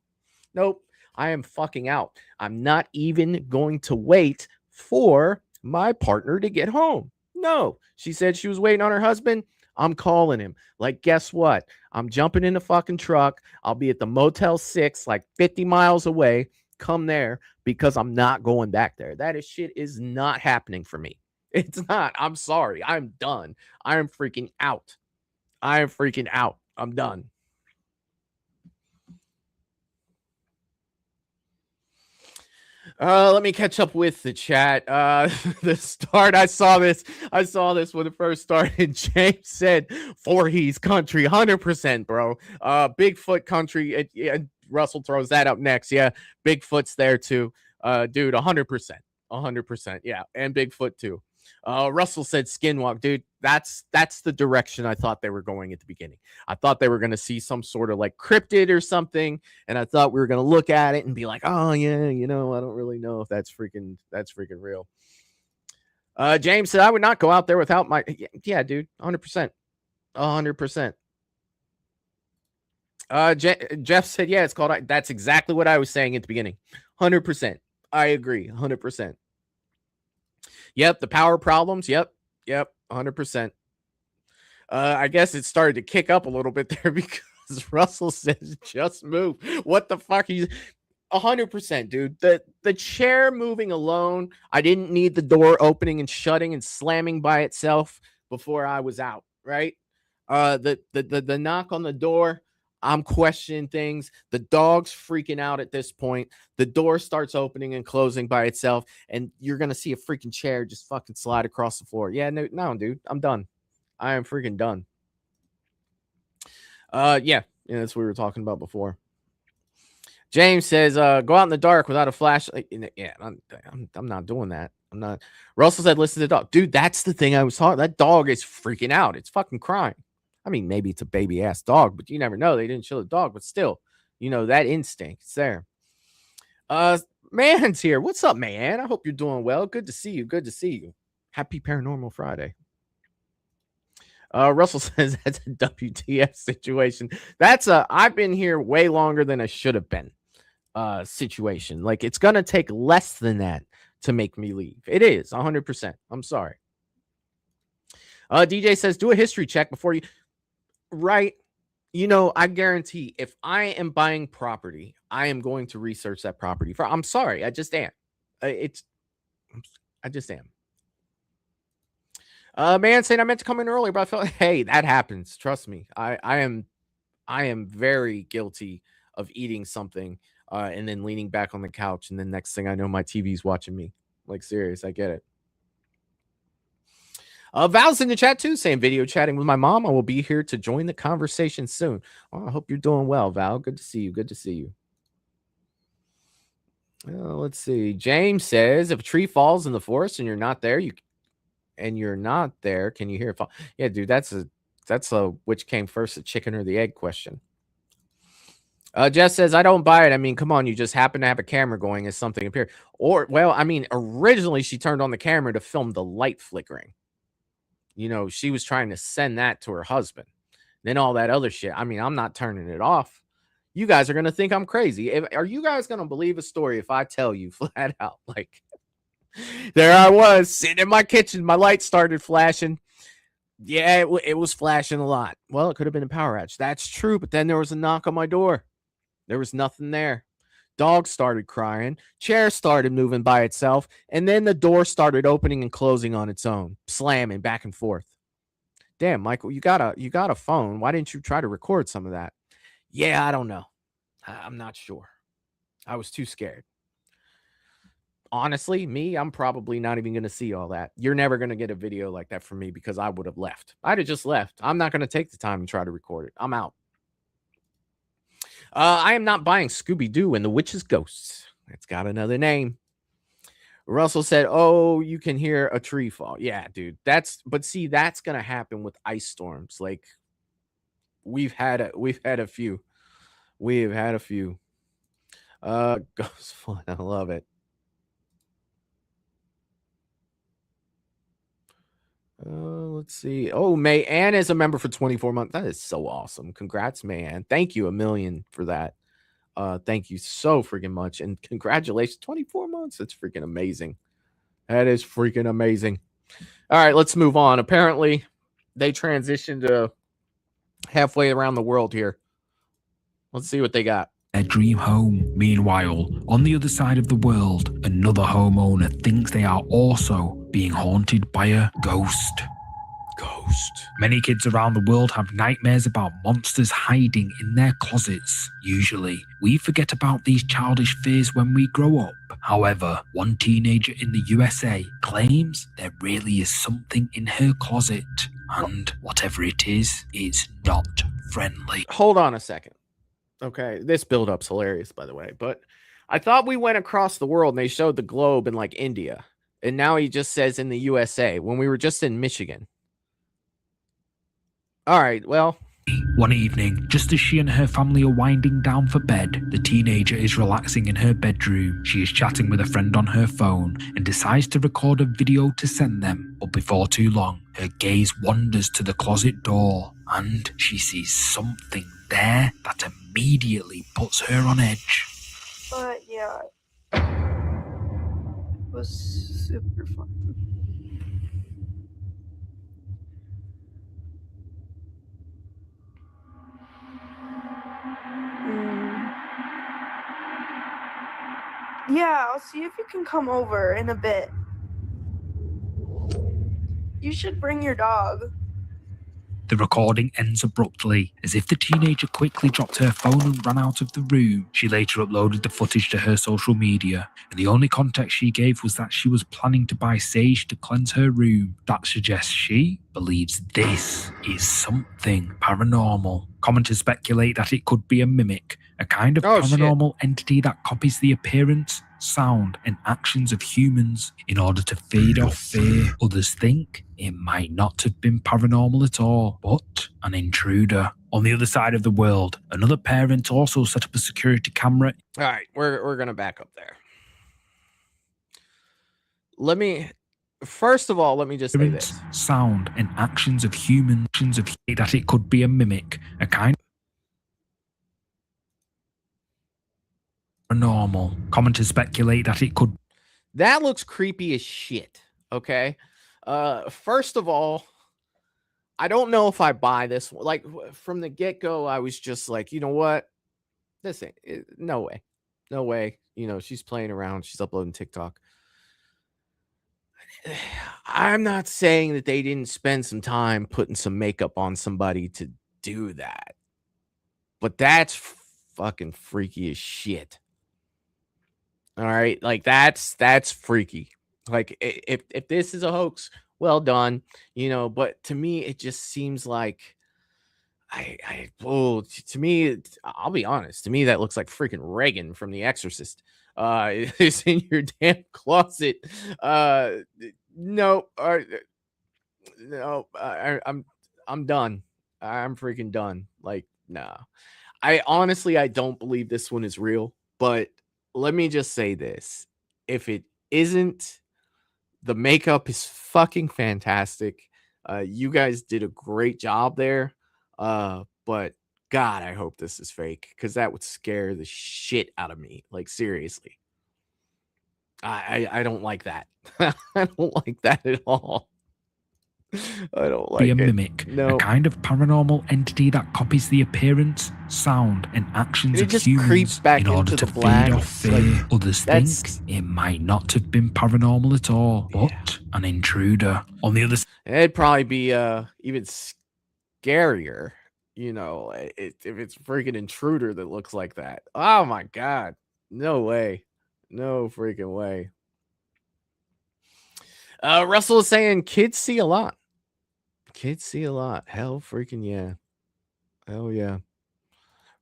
Nope. I am fucking out. I'm not even going to wait for my partner to get home. No. She said she was waiting on her husband. I'm calling him. Like, guess what? I'm jumping in the fucking truck. I'll be at the Motel 6, like 50 miles away. Come there, because I'm not going back there. That shit is not happening for me. It's not. I'm sorry. I'm done. I am freaking out. I'm done. Let me catch up with the chat. The start, I saw this when it first started. James said Voorhees country, 100%, bro. Bigfoot country. Russell throws that up next. Yeah, Bigfoot's there too. Dude, 100%. Yeah, and Bigfoot too. Russell said Skinwalk, dude. That's the direction I thought they were going at the beginning. I thought they were going to see some sort of like cryptid or something, and I thought we were going to look at it and be like, oh yeah, I don't really know if that's freaking real. James said I would not go out there without my yeah, dude, 100%. Jeff said, yeah, it's called. That's exactly what I was saying at the beginning. 100%. I agree. 100%. Yep. The power problems. Yep. 100%. I guess it started to kick up a little bit there because Russell says, just move. What the fuck? He's 100%, dude. The chair moving alone. I didn't need the door opening and shutting and slamming by itself before I was out. Right. The knock on the door. I'm questioning things. The dog's freaking out at this point. The door starts opening and closing by itself, and you're going to see a freaking chair just fucking slide across the floor. Yeah, no, dude. I'm done. I am freaking done. Yeah, that's what we were talking about before. James says, go out in the dark without a flashlight. Yeah, I'm not doing that. I'm not. Russell said, listen to the dog. Dude, that's the thing I was talking. That dog is freaking out. It's fucking crying. I mean, maybe it's a baby ass dog, but you never know. They didn't show the dog, but still, that instinct, it's there. Man's here. What's up, man? I hope you're doing well. Good to see you. Happy Paranormal Friday. Russell says that's a WTF situation. That's I've been here way longer than I should have been situation. Like, it's going to take less than that to make me leave. It is 100%. I'm sorry. DJ says, do a history check before you. Right. I guarantee if I am buying property, I am going to research that property. I'm sorry. I just am. I just am. Man saying I meant to come in earlier, but I felt, hey, that happens. Trust me. I am very guilty of eating something and then leaning back on the couch. And then next thing I know, my TV's watching me. Like, serious. I get it. Val's in the chat too, saying video chatting with my mom. I will be here to join the conversation soon. Well, I hope you're doing well, Val. Good to see you. Let's see. James says, if a tree falls in the forest and you're not there, can you hear it fall? Yeah, dude, that's a which came first, the chicken or the egg question. Jeff says, I don't buy it. I mean, come on, you just happen to have a camera going as something appeared. Or, well, I mean, originally she turned on the camera to film the light flickering. She was trying to send that to her husband. Then all that other shit. I mean, I'm not turning it off. You guys are going to think I'm crazy. Are you guys going to believe a story if I tell you flat out? Like, there I was sitting in my kitchen. My light started flashing. Yeah, it was flashing a lot. Well, it could have been a power outage. That's true. But then there was a knock on my door. There was nothing there. Dog started crying. Chair started moving by itself. And then the door started opening and closing on its own, slamming back and forth. Damn, Michael, you got a phone. Why didn't you try to record some of that? Yeah, I don't know. I'm not sure. I was too scared. Honestly, I'm probably not even going to see all that. You're never going to get a video like that from me because I would have left. I'd have just left. I'm not going to take the time and try to record it. I'm out. I am not buying Scooby-Doo and the Witch's Ghosts. It's got another name. Russell said, "Oh, you can hear a tree fall." Yeah, dude. That's gonna happen with ice storms. Like we've had a few. We have had a few. Ghost fun. I love it. Let's see. Oh, May Ann is a member for 24 months. That is so awesome. Congrats, May Ann. Thank you a million for that. Thank you so freaking much. And congratulations. 24 months. That's freaking amazing. That is freaking amazing. All right, let's move on. Apparently, they transitioned halfway around the world here. Let's see what they got. Their dream home. Meanwhile, on the other side of the world, another homeowner thinks they are also being haunted by a ghost. Many kids around the world have nightmares about monsters hiding in their closets. Usually, we forget about these childish fears when we grow up. However, one teenager in the USA claims there really is something in her closet, and whatever it is not friendly. Hold on a second. Okay, this build-up's hilarious, by the way, but I thought we went across the world and they showed the globe in like India, and now he just says in the USA when we were just in Michigan. All right, well. One evening, just as she and her family are winding down for bed, the teenager is relaxing in her bedroom. She is chatting with a friend on her phone and decides to record a video to send them. But before too long, her gaze wanders to the closet door and she sees something there that immediately puts her on edge. But yeah, it was super fun. Yeah, I'll see if you can come over in a bit. You should bring your dog. The recording ends abruptly, as if the teenager quickly dropped her phone and ran out of the room. She later uploaded the footage to her social media, and the only context she gave was that she was planning to buy sage to cleanse her room. That suggests she believes this is something paranormal. Commenters speculate that it could be a mimic, a kind of paranormal entity that copies the appearance, sound, and actions of humans in order to feed off fear. Others think it might not have been paranormal at all, but an intruder. On the other side of the world, another parent also set up a security camera. All right, we're gonna back up there. First of all, let me just say this. Sound and actions of humans, that it could be a mimic, a kind of paranormal. Commenters speculate that it could. That looks creepy as shit. Okay. First of all, I don't know if I buy this. Like from the get-go, I was just like, you know what? This ain't no way. No way. You know, she's playing around, she's uploading TikTok. I'm not saying that they didn't spend some time putting some makeup on somebody to do that. But that's fucking freaky as shit. All right, like that's freaky. Like if this is a hoax, well done, you know. But to me, it just seems like to me, I'll be honest. To me, that looks like freaking Reagan from The Exorcist. It's in your damn closet. No, no. I'm done. I'm freaking done. Like, nah. I don't believe this one is real. But let me just say this: if it isn't, the makeup is fucking fantastic. You guys did a great job there. But God, I hope this is fake, because that would scare the shit out of me. Like, seriously. I don't like that. I don't like that at all. I don't like be a it. mimic, No. a kind of paranormal entity that copies the appearance, sound, and actions It of just humans creeps back in order into to the black. feed off fear. Like, Others think it might not have been paranormal at all, but an intruder. On the other side, it'd probably be even scarier, you know, if it's a freaking intruder that looks like that. Oh my God. No way. No freaking way. Russell is saying kids see a lot. Kids see a lot. Hell freaking yeah. Hell yeah.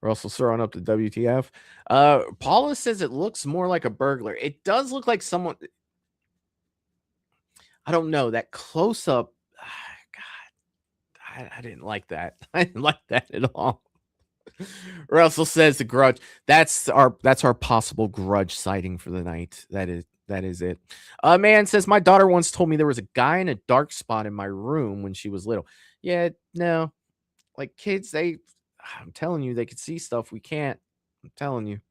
Russell's throwing up the WTF. Paula says it looks more like a burglar. It does look like someone. I don't know, that close up. God, I didn't like that. I didn't like that at all. Russell says the Grudge. That's our possible Grudge sighting for the night. That is it. A man says my daughter once told me there was a guy in a dark spot in my room when she was little. Yeah, no, like kids, I'm telling you, they could see stuff we can't. I'm telling you.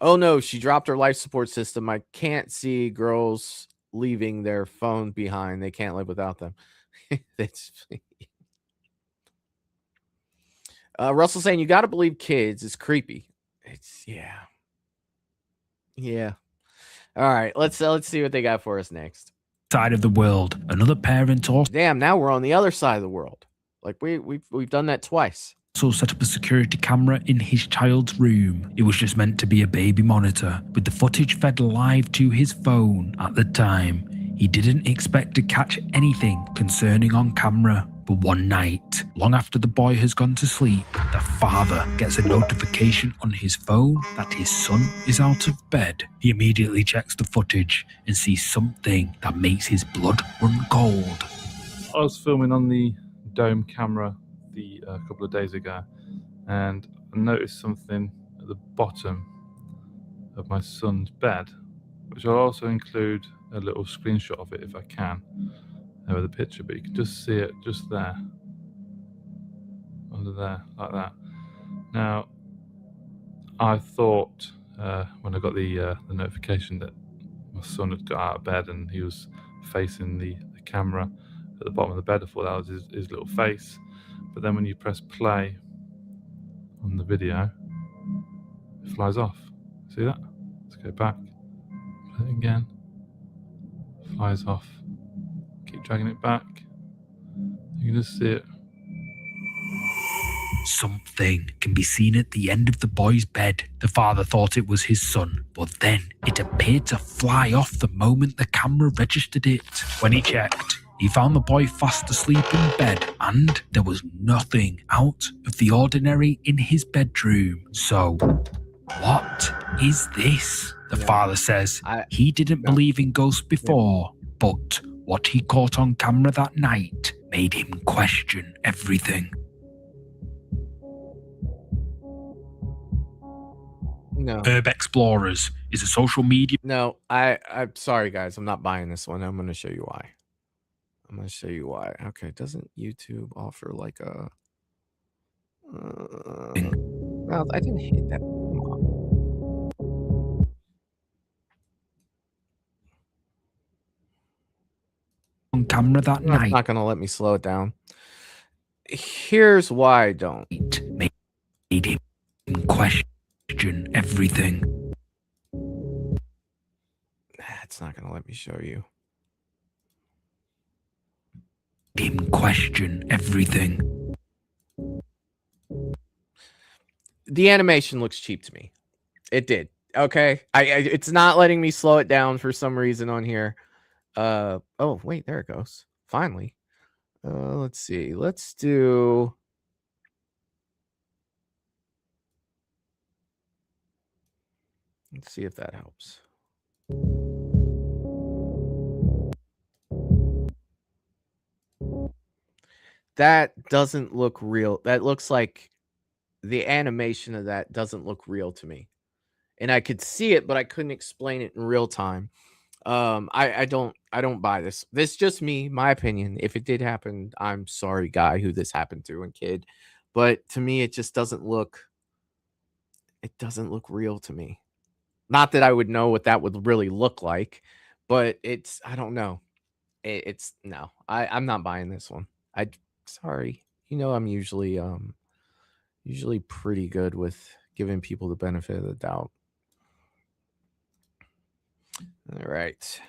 Oh no, she dropped her life support system. I can't see girls leaving their phone behind. They can't live without them. That's Russell saying you got to believe kids. It's creepy. It's yeah. All right, let's see what they got for us next. Side of the world, another parent also Damn, now we're on the other side of the world. Like we've done that twice. set up a security camera in his child's room. It was just meant to be a baby monitor, with the footage fed live to his phone. At the time, he didn't expect to catch anything concerning on camera. But one night, long after the boy has gone to sleep, the father gets a notification on his phone that his son is out of bed. He immediately checks the footage and sees something that makes his blood run cold. I was filming on the dome camera a couple of days ago, and I noticed something at the bottom of my son's bed, which I'll also include a little screenshot of it if I can with a picture, but you can just see it just there, under there, like that. Now, I thought when I got the notification that my son had got out of bed and he was facing the camera at the bottom of the bed, I thought that was his little face. But then when you press play on the video, it flies off. See that? Let's go back. Play it again. Flies off. Keep dragging it back. You can just see it. Something can be seen at the end of the boy's bed. The father thought it was his son, but then it appeared to fly off the moment the camera registered it. When he checked, he found the boy fast asleep in bed, and there was nothing out of the ordinary in his bedroom. So, what is this? The father says he didn't believe in ghosts before, but what he caught on camera that night made him question everything. No. Herb Explorers is a social media. No, I'm sorry, guys. I'm not buying this one. I'm going to show you why. Okay, doesn't YouTube offer like a... well, I didn't hit that. On camera that night. It's not going to let me slow it down. Here's why I don't. Made him question everything. It's not going to let me show you. Him question everything. The animation looks cheap to me. It did. Okay. It's not letting me slow it down for some reason on here. Oh, wait, there it goes. Finally. Let's see. Let's see if that helps. That doesn't look real. That looks like the animation of that doesn't look real to me. And I could see it, but I couldn't explain it in real time. I don't buy this. This is just me, my opinion. If it did happen, I'm sorry, guy, who this happened to and kid. But to me, it just doesn't look real to me. Not that I would know what that would really look like, but I don't know. No, I'm not buying this one. Sorry. I'm usually pretty good with giving people the benefit of the doubt. All right.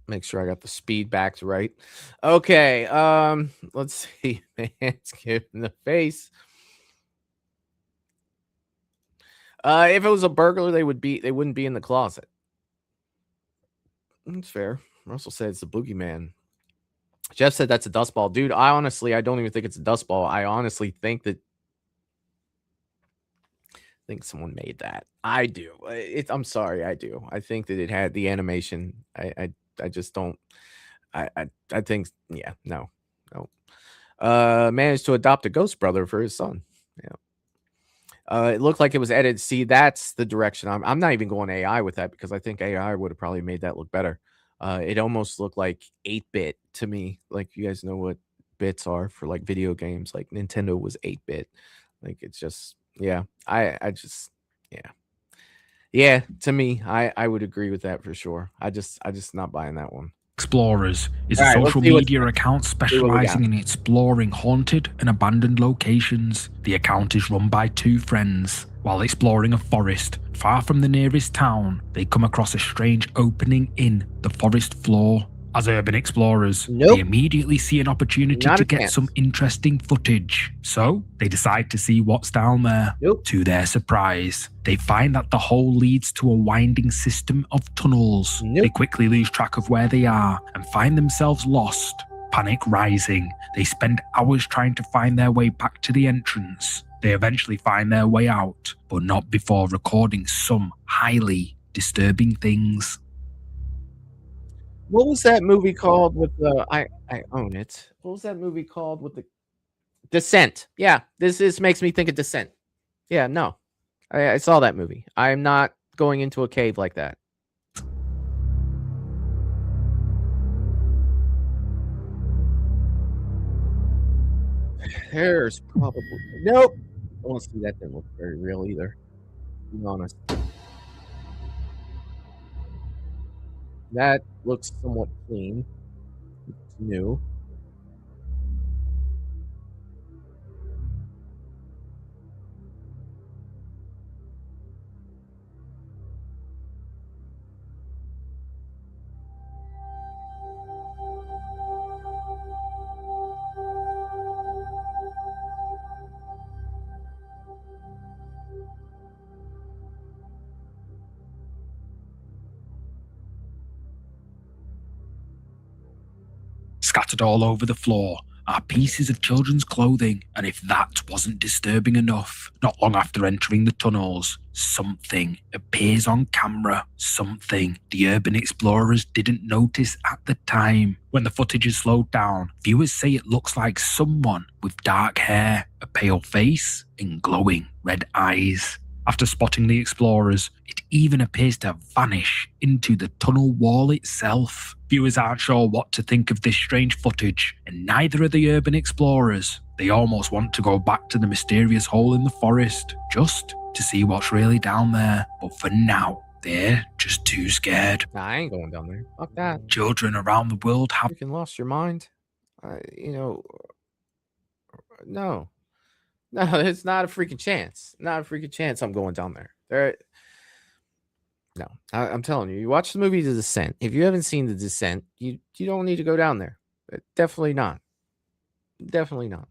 Make sure I got the speed backs right. Okay. Let's see. Man's giving the face. If it was a burglar, they wouldn't be in the closet. That's fair. Russell said it's the boogeyman. Jeff said that's a dust ball. Dude, I don't even think it's a dust ball. I honestly think that think someone made that. I do. I'm sorry, I do. I think that it had the animation. I just don't. I think, yeah, no. Managed to adopt a ghost brother for his son. Yeah. It looked like it was edited. See, that's the direction. I'm not even going AI with that, because I think AI would have probably made that look better. It almost looked like 8-bit to me. Like, you guys know what bits are for like video games. Like Nintendo was 8-bit. Like, it's just, yeah. I just, yeah. Yeah, to me, I would agree with that for sure. I just not buying that one. Explorers is All a right, let's social see what's media next. account See what we specializing got. in exploring haunted and abandoned locations. The account is run by two friends. While exploring a forest far from the nearest town, they come across a strange opening in the forest floor. As urban explorers, they immediately see an opportunity Not to a get chance. some interesting footage. So they decide to see what's down there. To their surprise, they find that the hole leads to a winding system of tunnels. They quickly lose track of where they are and find themselves lost. Panic rising, they spend hours trying to find their way back to the entrance. They eventually find their way out, but not before recording some highly disturbing things. What was that movie called with the I own it. What was that movie called with the Descent? Yeah, this makes me think of Descent. Yeah, no. I saw that movie. I'm not going into a cave like that. There's probably nope. Honestly, that didn't look very real either. To be honest. That looks somewhat clean. It's new. Scattered all over the floor are pieces of children's clothing, and if that wasn't disturbing enough, not long after entering the tunnels, something appears on camera. Something the urban explorers didn't notice at the time. When the footage is slowed down, viewers say it looks like someone with dark hair, a pale face, and glowing red eyes. After spotting the explorers, it even appears to vanish into the tunnel wall itself. Viewers aren't sure what to think of this strange footage, and neither are the urban explorers. They almost want to go back to the mysterious hole in the forest, just to see what's really down there. But for now, they're just too scared. Nah, I ain't going down there. Fuck that. Children around the world have lost your mind. No. No, it's not a freaking chance. Not a freaking chance I'm going down there. No, I'm telling you, you watch the movie The Descent. If you haven't seen The Descent, you don't need to go down there. Definitely not. Definitely not.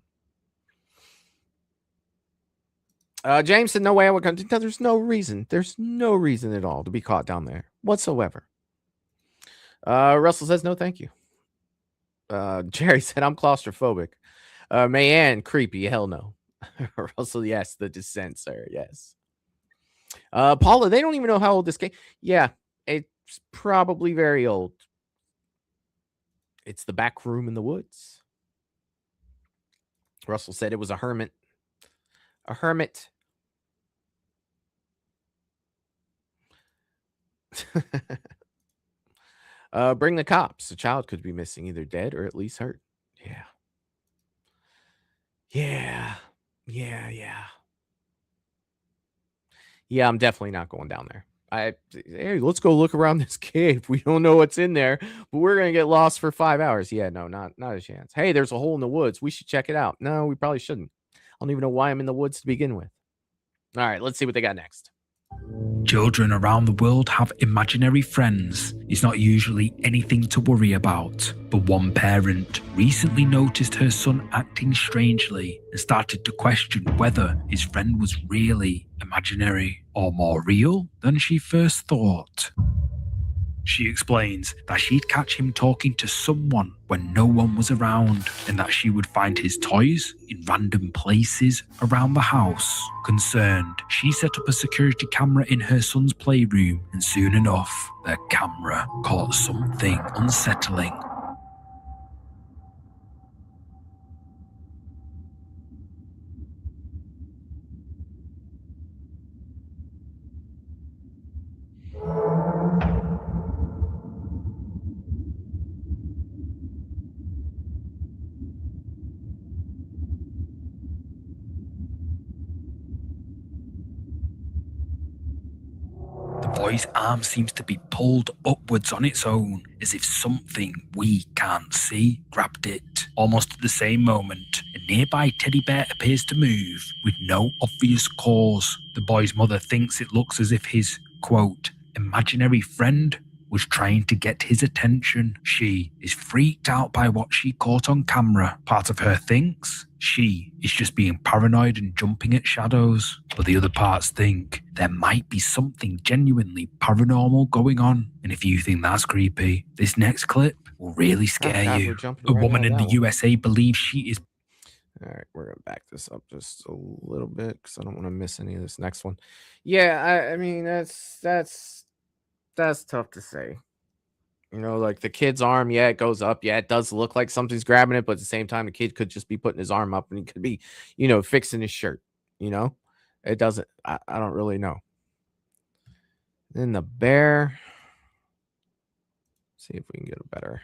James said, no way I would come. There's no reason. There's no reason at all to be caught down there whatsoever. Russell says, no, thank you. Jerry said, I'm claustrophobic. Mayanne, creepy. Hell no. Russell, yes, The Descent, sir. Yes. Paula, they don't even know how old this game. Yeah, it's probably very old. It's the back room in the woods. Russell said it was a hermit. A hermit. Bring the cops. The child could be missing, either dead or at least hurt. Yeah. Yeah. Yeah, I'm definitely not going down there. Hey, let's go look around this cave. We don't know what's in there, but we're gonna get lost for 5 hours. Yeah, no, not a chance. Hey, there's a hole in the woods. We should check it out. No, we probably shouldn't. I don't even know why I'm in the woods to begin with. All right, let's see what they got next. Children around the world have imaginary friends. It's not usually anything to worry about, but one parent recently noticed her son acting strangely and started to question whether his friend was really imaginary or more real than she first thought. She explains that she'd catch him talking to someone when no one was around, and that she would find his toys in random places around the house. Concerned, she set up a security camera in her son's playroom, and soon enough, the camera caught something unsettling. The boy's arm seems to be pulled upwards on its own, as if something we can't see grabbed it. Almost at the same moment, a nearby teddy bear appears to move, with no obvious cause. The boy's mother thinks it looks as if his, quote, imaginary friend was trying to get his attention. She is freaked out by what she caught on camera. Part of her thinks she is just being paranoid and jumping at shadows, but the other parts think there might be something genuinely paranormal going on. And if you think that's creepy, this next clip will really scare you. A woman in the USA believes she is... All right, we're gonna back this up just a little bit because I don't want to miss any of this next one. Yeah, I mean that's tough to say. You know, like the kid's arm, yeah, it goes up. Yeah, it does look like something's grabbing it, but at the same time, the kid could just be putting his arm up and he could be, you know, fixing his shirt. You know, it doesn't, I don't really know. Then the bear. See if we can get a better.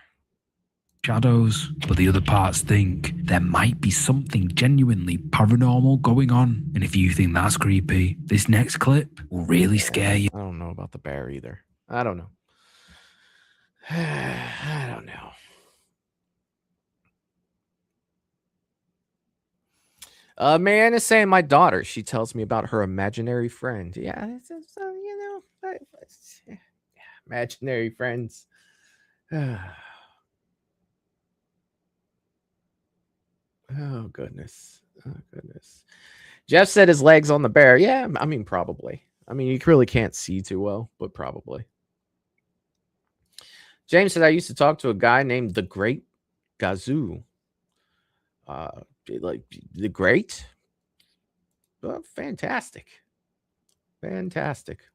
Shadows, but the other parts think there might be something genuinely paranormal going on. And if you think that's creepy, this next clip will really scare you. I don't know about the bear either. I don't know. I don't know. A man is saying my daughter. She tells me about her imaginary friend. Yeah, it's you know, yeah, imaginary friends. Oh goodness. Oh goodness. Jeff said his legs on the bear. Yeah, I mean probably. I mean you really can't see too well, but probably. James said I used to talk to a guy named the Great Gazoo. Like the Great. Fantastic. Fantastic.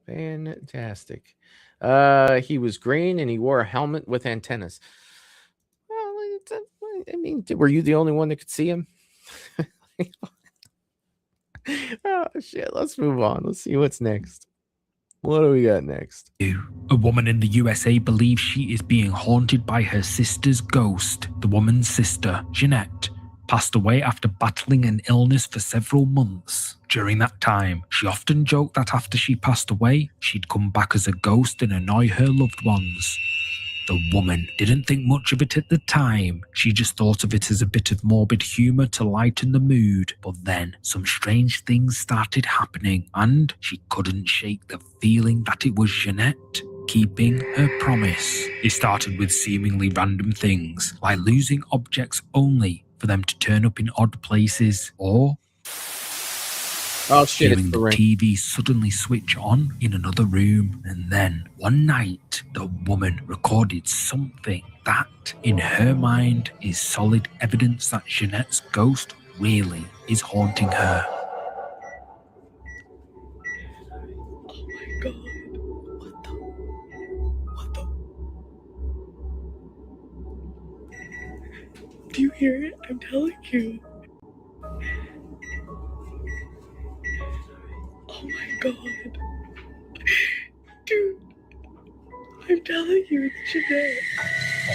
Fantastic. He was green and he wore a helmet with antennas. Well, I mean, were you the only one that could see him? Oh shit, let's move on. Let's see what's next. What do we got next? A woman in the USA believes she is being haunted by her sister's ghost. The woman's sister, Jeanette, passed away after battling an illness for several months. During that time, she often joked that after she passed away, she'd come back as a ghost and annoy her loved ones. The woman didn't think much of it at the time. She just thought of it as a bit of morbid humor to lighten the mood. But then some strange things started happening and she couldn't shake the feeling that it was Jeanette keeping her promise. It started with seemingly random things, like losing objects only for them to turn up in odd places, or hearing the TV suddenly switch on in another room. And then one night, the woman recorded something that, in her mind, is solid evidence that Jeanette's ghost really is haunting her. Oh my god. What the? Do you hear it? I'm telling you. Oh my god. Dude. I'm telling you, it's Jeanette.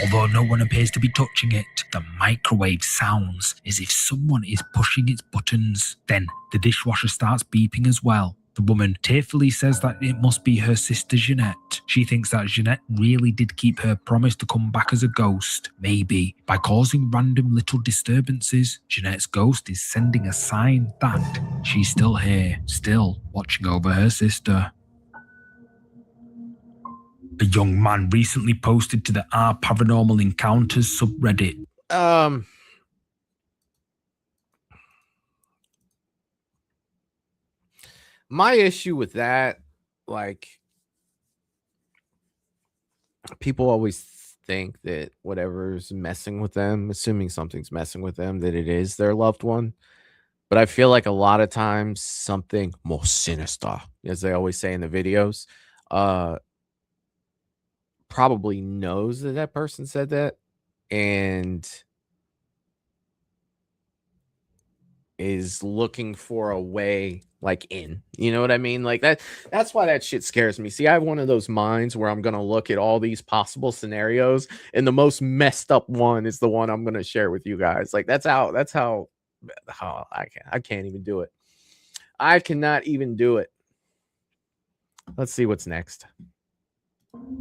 Although no one appears to be touching it, the microwave sounds as if someone is pushing its buttons. Then the dishwasher starts beeping as well. The woman tearfully says that it must be her sister Jeanette. She thinks that Jeanette really did keep her promise to come back as a ghost. Maybe by causing random little disturbances, Jeanette's ghost is sending a sign that she's still here, still watching over her sister. A young man recently posted to the Our Paranormal Encounters subreddit. my issue with that, like, people always think that whatever's messing with them, assuming something's messing with them, that it is their loved one. But I feel like a lot of times something more sinister, as they always say in the videos, uh, probably knows that that person said that and is looking for a way like in. You know what I mean? Like that's why that shit scares me. See, I have one of those minds where I'm gonna look at all these possible scenarios, and the most messed up one is the one I'm gonna share with you guys. Like that's how I can't even do it. I cannot even do it. Let's see what's next.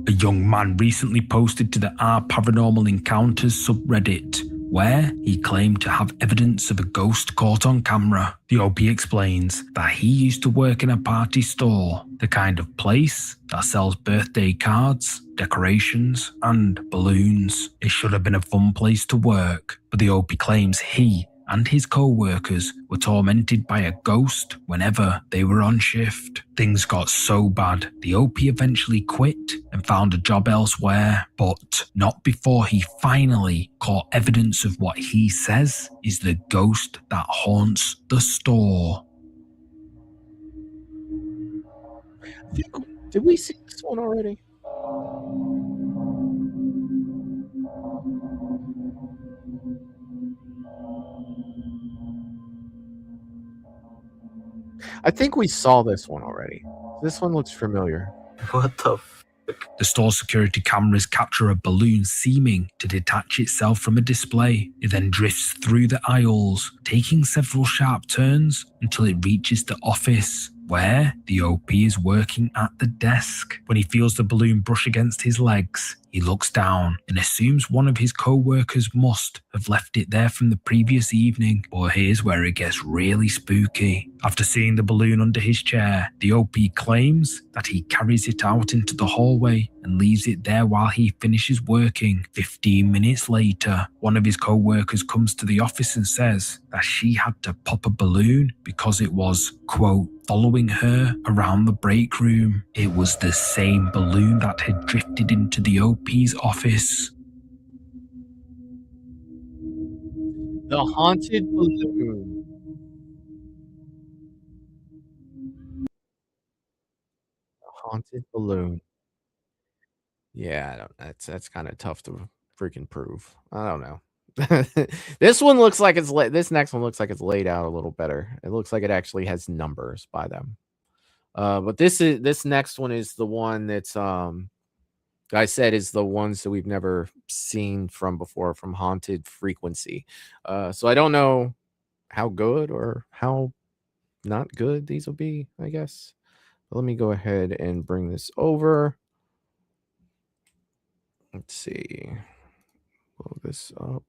A young man recently posted to the R Paranormal Encounters subreddit, where he claimed to have evidence of a ghost caught on camera. The OP explains that he used to work in a party store, the kind of place that sells birthday cards, decorations, and balloons. It should have been a fun place to work, but the OP claims he and his co-workers were tormented by a ghost whenever they were on shift. Things got so bad, the OP eventually quit and found a job elsewhere, but not before he finally caught evidence of what he says is the ghost that haunts the store. Did we see this one already? I think we saw this one already. This one looks familiar. What the f***? The store security cameras capture a balloon seeming to detach itself from a display. It then drifts through the aisles, taking several sharp turns until it reaches the office, where the OP is working at the desk. When he feels the balloon brush against his legs, he looks down and assumes one of his co-workers must have left it there from the previous evening. But here's where it gets really spooky. After seeing the balloon under his chair, the OP claims that he carries it out into the hallway and leaves it there while he finishes working. 15 minutes later, one of his co-workers comes to the office and says that she had to pop a balloon because it was, quote, following her around the break room. It was the same balloon that had drifted into the OP's office. The haunted balloon. The haunted balloon. Yeah, I don't. That's kind of tough to freaking prove. I don't know. This one looks like this next one looks like it's laid out a little better. It looks like it actually has numbers by them. But this next one is the one that's I said is the ones that we've never seen from before from Haunted Frequency. So I don't know how good or how not good these will be, I guess. But let me go ahead and bring this over. Let's see. Blow this up.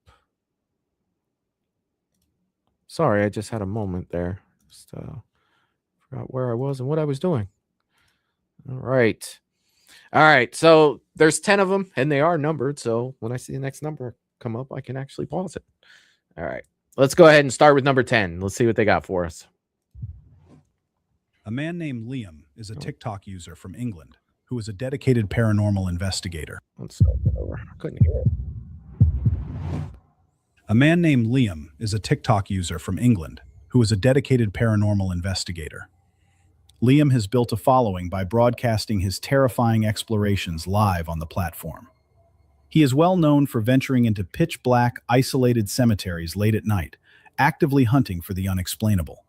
Sorry, I just had a moment there. Just forgot where I was and what I was doing. All right. All right. So there's 10 of them and they are numbered. So when I see the next number come up, I can actually pause it. All right. Let's go ahead and start with number 10. Let's see what they got for us. A man named Liam is a TikTok user from England who is a dedicated paranormal investigator. Let's start that over. I couldn't hear it. A man named Liam is a TikTok user from England who is a dedicated paranormal investigator. Liam has built a following by broadcasting his terrifying explorations live on the platform. He is well known for venturing into pitch-black, isolated cemeteries late at night, actively hunting for the unexplainable.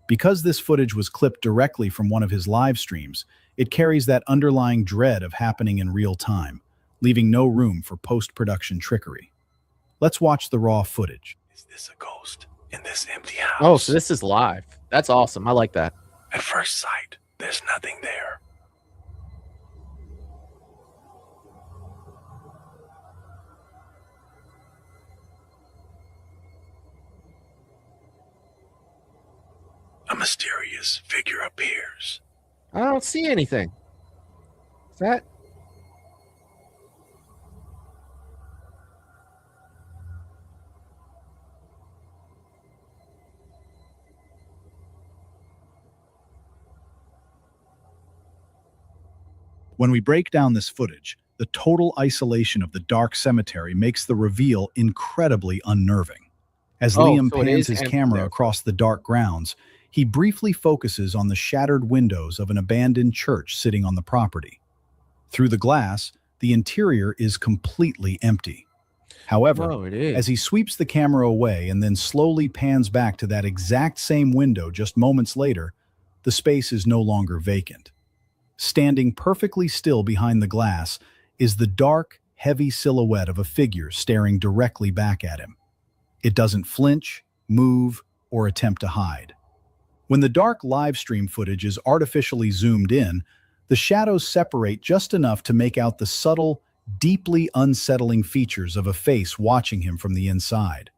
Because this footage was clipped directly from one of his live streams, it carries that underlying dread of happening in real time, leaving no room for post-production trickery. Let's watch the raw footage. Is this a ghost in this empty house? Oh, so this is live. That's awesome. I like that. At first sight, there's nothing there. A mysterious figure appears. I don't see anything. Is that? When we break down this footage, the total isolation of the dark cemetery makes the reveal incredibly unnerving. As Liam so it pans is his empty camera there. across the dark grounds, he briefly focuses on the shattered windows of an abandoned church sitting on the property. Through the glass, the interior is completely empty. However, No, it is. as he sweeps the camera away and then slowly pans back to that exact same window just moments later, the space is no longer vacant. Standing perfectly still behind the glass is the dark, heavy silhouette of a figure staring directly back at him. It doesn't flinch, move, or attempt to hide. When the dark live stream footage is artificially zoomed in, the shadows separate just enough to make out the subtle, deeply unsettling features of a face watching him from the inside.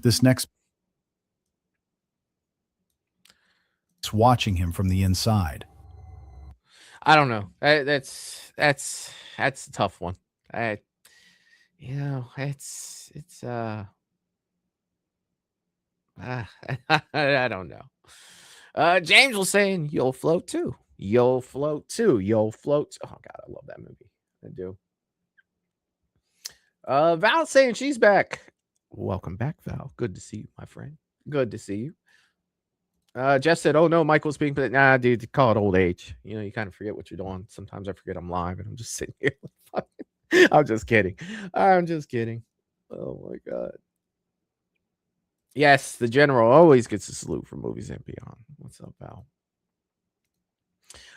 This next watching him from the inside. I don't know. That's a tough one. I don't know. James was saying you'll float too. You'll float too. You'll float. Oh God, I love that movie. I do. Val saying she's back. Welcome back, Val. Good to see you, my friend. Good to see you. Jeff said, "Oh no, Michael's being, but nah, dude, call it old age. You know, you kind of forget what you're doing. Sometimes I forget I'm live and I'm just sitting here. I'm just kidding. I'm just kidding. Oh my God. Yes, the general always gets a salute from Movies and Beyond. What's up, Val?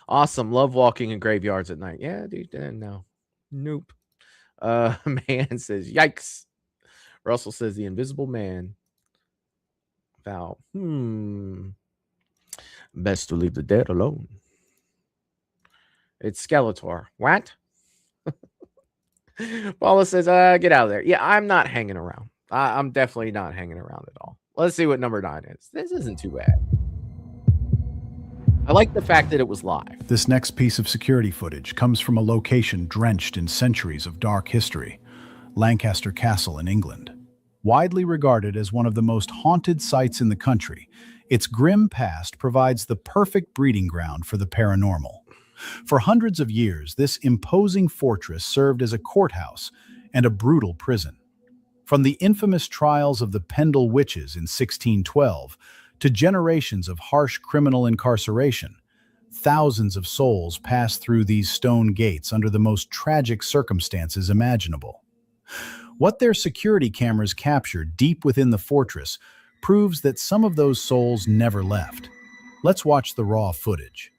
Awesome. Love walking in graveyards at night. Yeah, dude. No. Nope. Man says, yikes. Russell says, the Invisible Man. Val. Best to leave the dead alone. It's Skeletor. What? Paula says, get out of there. Yeah, I'm not hanging around. I'm definitely not hanging around at all. Let's see what number 9 is. This isn't too bad. I like the fact that it was live. This next piece of security footage comes from a location drenched in centuries of dark history, Lancaster Castle in England. Widely regarded as one of the most haunted sites in the country, its grim past provides the perfect breeding ground for the paranormal. For hundreds of years, this imposing fortress served as a courthouse and a brutal prison. From the infamous trials of the Pendle witches in 1612 to generations of harsh criminal incarceration, thousands of souls passed through these stone gates under the most tragic circumstances imaginable. What their security cameras captured deep within the fortress proves that some of those souls never left. Let's watch the raw footage.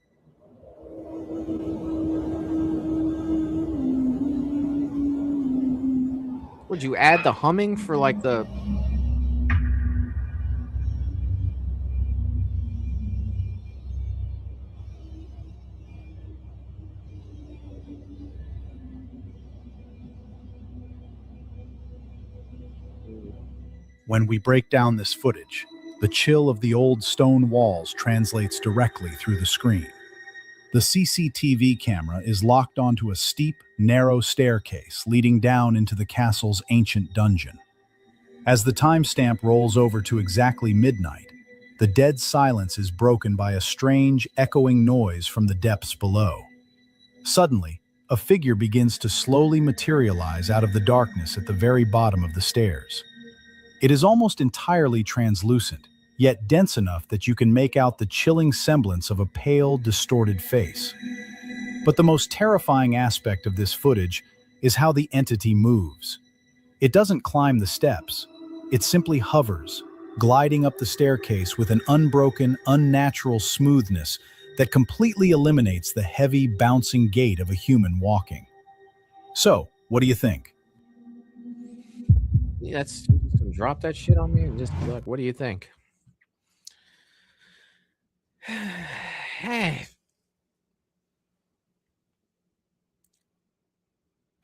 Would you add the humming for like the... When we break down this footage, the chill of the old stone walls translates directly through the screen. The CCTV camera is locked onto a steep, narrow staircase leading down into the castle's ancient dungeon. As the timestamp rolls over to exactly midnight, the dead silence is broken by a strange, echoing noise from the depths below. Suddenly, a figure begins to slowly materialize out of the darkness at the very bottom of the stairs. It is almost entirely translucent, yet dense enough that you can make out the chilling semblance of a pale, distorted face. But the most terrifying aspect of this footage is how the entity moves. It doesn't climb the steps. It simply hovers, gliding up the staircase with an unbroken, unnatural smoothness that completely eliminates the heavy, bouncing gait of a human walking. So, what do you think? Yeah, that's just gonna drop that shit on me and just be like, what do you think? Hey,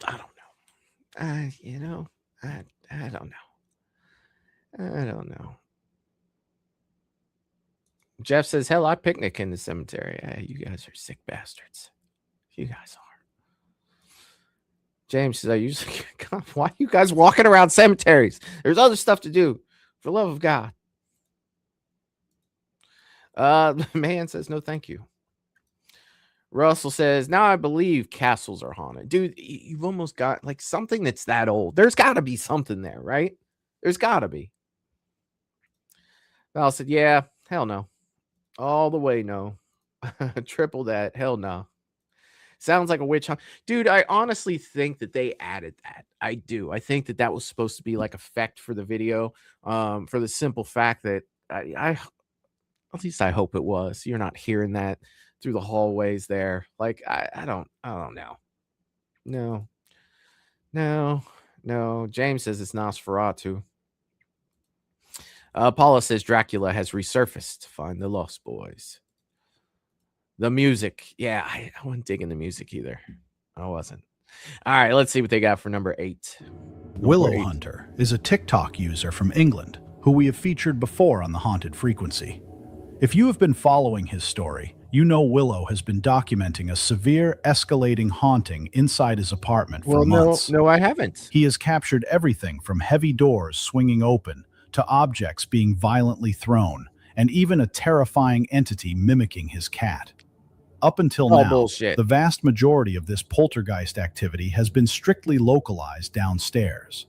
I don't know. I don't know. I don't know. Jeff says, hell, I picnic in the cemetery. You guys are sick bastards. You guys are. James says, I usually, God, why are you guys walking around cemeteries? There's other stuff to do. For the love of God. Man says no, thank you. Russell says, now I believe castles are haunted. Dude, you've almost got like something that's that old. There's got to be something there, right? There's got to be. Val said, yeah, hell no. All the way, no. Triple that, hell no. Sounds like a witch hunt. Dude, I honestly think that they added that. I do. I think that was supposed to be like effect for the video, for the simple fact that I at least I hope it was. You're not hearing that through the hallways there. Like, I don't know. No. James says it's Nosferatu. Paula says Dracula has resurfaced to find the Lost Boys. The music. Yeah, I wasn't digging the music either. I wasn't. All right, let's see what they got for number 8. Willow Hunter is a TikTok user from England who we have featured before on the Haunted Frequency. If you have been following his story, you know Willow has been documenting a severe escalating haunting inside his apartment for months. No, I haven't. He has captured everything from heavy doors swinging open to objects being violently thrown, and even a terrifying entity mimicking his cat. Up until now, the vast majority of this poltergeist activity has been strictly localized downstairs.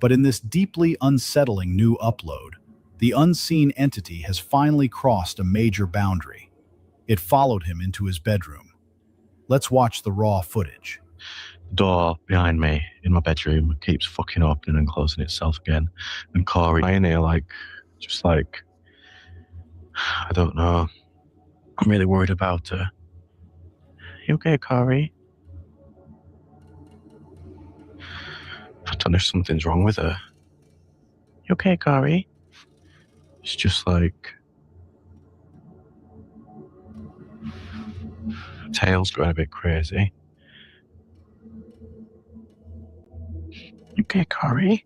But in this deeply unsettling new upload, the unseen entity has finally crossed a major boundary. It followed him into his bedroom. Let's watch the raw footage. The door behind me in my bedroom keeps fucking opening and closing itself again. And Corey lying here I don't know. I'm really worried about her. You okay, Corey? I don't know if something's wrong with her. You okay, Corey? It's just like tail's going a bit crazy. You okay, Corey?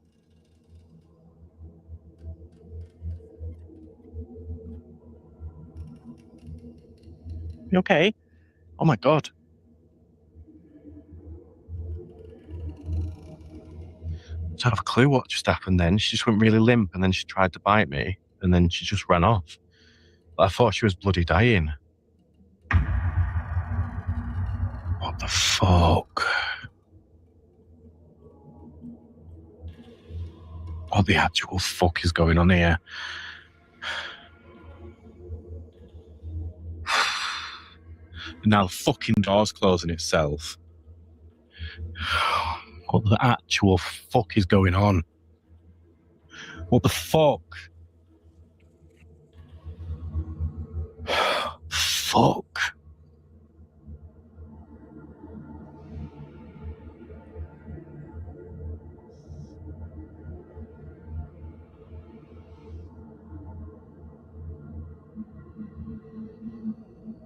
You okay? Oh my god. I don't have a clue what just happened then. She just went really limp and then she tried to bite me and then she just ran off. But I thought she was bloody dying. What the fuck? What the actual fuck is going on here? Now the fucking door's closing itself. What the actual fuck is going on? What the fuck? Fuck.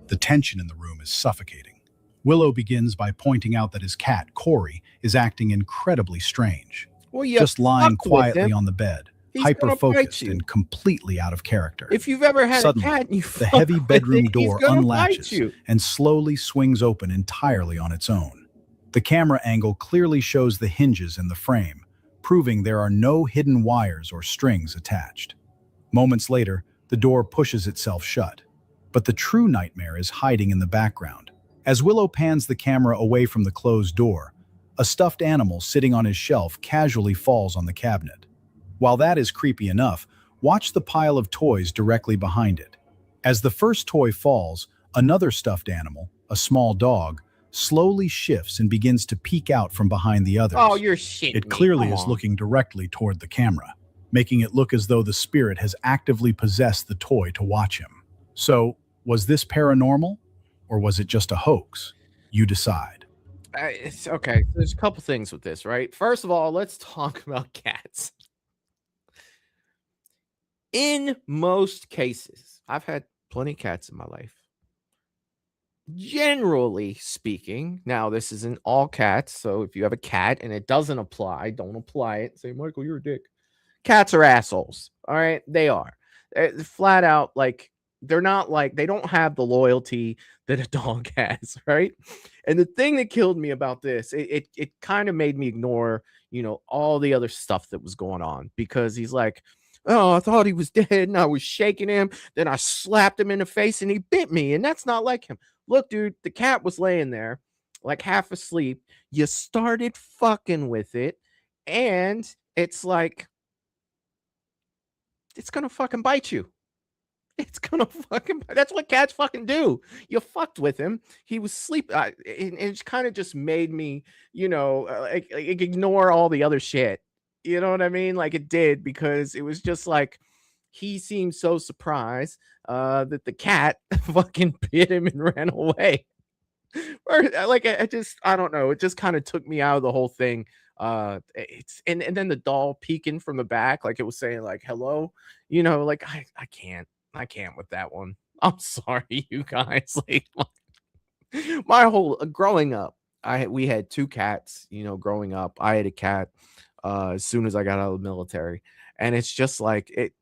The tension in the room is suffocating. Willow begins by pointing out that his cat, Corey, is acting incredibly strange. Well, just lying quietly on the bed, He's hyper-focused and completely out of character. If you've ever had Suddenly, a cat and you the heavy bedroom door unlatches you. and slowly swings open entirely on its own. The camera angle clearly shows the hinges in the frame, proving there are no hidden wires or strings attached. Moments later, the door pushes itself shut. But the true nightmare is hiding in the background. As Willow pans the camera away from the closed door, a stuffed animal sitting on his shelf casually falls on the cabinet. While that is creepy enough, watch the pile of toys directly behind it. As the first toy falls, another stuffed animal, a small dog, slowly shifts and begins to peek out from behind the others. Oh, you're shitting It me. clearly Come is on. looking directly toward the camera, making it look as though the spirit has actively possessed the toy to watch him. So, was this paranormal, or was it just a hoax? You decide. It's okay. There's a couple things with this, right? First of all, let's talk about cats. In most cases, I've had plenty of cats in my life. Generally speaking, now this isn't all cats, so if you have a cat and it doesn't apply, don't apply it. Say, Michael, you're a dick. Cats are assholes. All right, they are. They're flat out, like, they're not like, they don't have the loyalty that a dog has, right? And the thing that killed me about this, it kind of made me ignore, all the other stuff that was going on, because he's like, Oh, I thought he was dead and I was shaking him. Then I slapped him in the face and he bit me. And that's not like him. Look, dude, the cat was laying there like half asleep. You started fucking with it. And it's like, it's going to fucking bite you. It's going to fucking, that's what cats fucking do. You fucked with him. He was sleep. And it kind of just made me, like ignore all the other shit. You know what I mean? Like it did, because it was just like, he seemed so surprised that the cat fucking bit him and ran away. Or like, I don't know. It just kind of took me out of the whole thing. It's and then the doll peeking from the back, like it was saying like, hello, like I can't with that one. I'm sorry, you guys. Like my whole growing up, we had 2 cats, growing up. I had a cat as soon as I got out of the military. And it's just like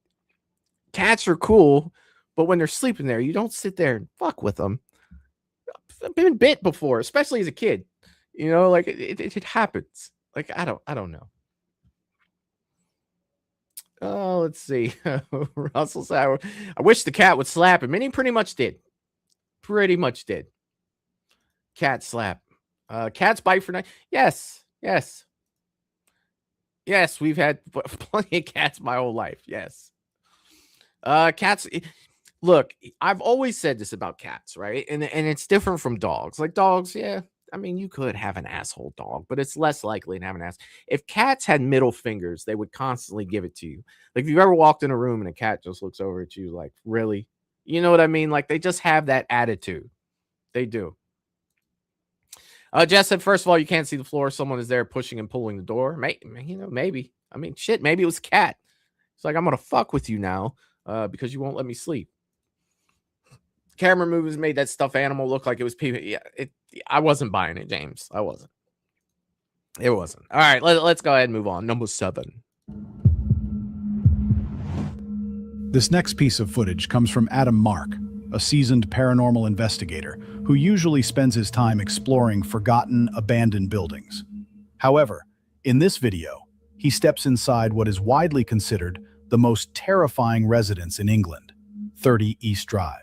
cats are cool, but when they're sleeping there, you don't sit there and fuck with them. I've been bit before, especially as a kid. Like it happens. Like I don't know. Oh, let's see. Russell said, I wish the cat would slap him, and he pretty much did. Cat slap. Cats bite for night. Yes. We've had plenty of cats my whole life. Yes. Cats. Look, I've always said this about cats, right? And it's different from dogs. Like dogs, yeah. I mean, you could have an asshole dog, but it's less likely to have an ass. If cats had middle fingers, they would constantly give it to you. Like if you ever walked in a room and a cat just looks over at you like, really? You know what I mean? Like they just have that attitude. They do. Jess said, first of all, you can't see the floor. Someone is there pushing and pulling the door. Maybe. I mean, shit, maybe it was cat. It's like, I'm going to fuck with you now because you won't let me sleep. Camera movies made that stuffed animal look like it was people. Yeah, I wasn't buying it, James. I wasn't. It wasn't. All right, let's go ahead and move on. Number 7. This next piece of footage comes from Adam Mark, a seasoned paranormal investigator who usually spends his time exploring forgotten, abandoned buildings. However, in this video, he steps inside what is widely considered the most terrifying residence in England, 30 East Drive.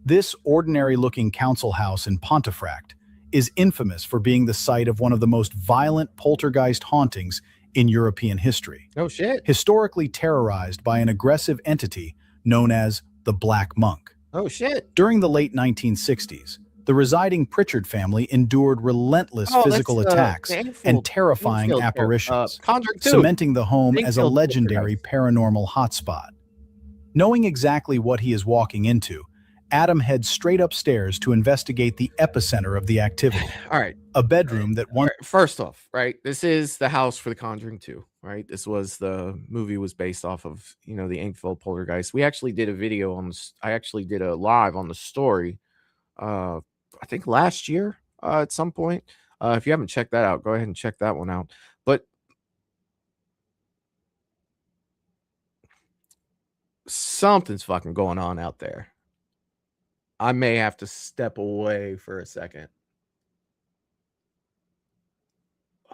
This ordinary-looking council house in Pontefract is infamous for being the site of one of the most violent poltergeist hauntings in European history. Oh, shit. Historically terrorized by an aggressive entity known as the Black Monk. Oh, shit. During the late 1960s, the residing Pritchard family endured relentless physical attacks and terrifying apparitions, cementing the home as a legendary paranormal hotspot. Knowing exactly what he is walking into, Adam heads straight upstairs to investigate the epicenter of the activity. All right. A bedroom that once... First off, right, this is the house for The Conjuring 2, right? This was the movie was based off of, the Inkville poltergeist. We actually did a video on this. I actually did a live on the story, I think last year at some point. If you haven't checked that out, go ahead and check that one out. But something's fucking going on out there. I may have to step away for a second.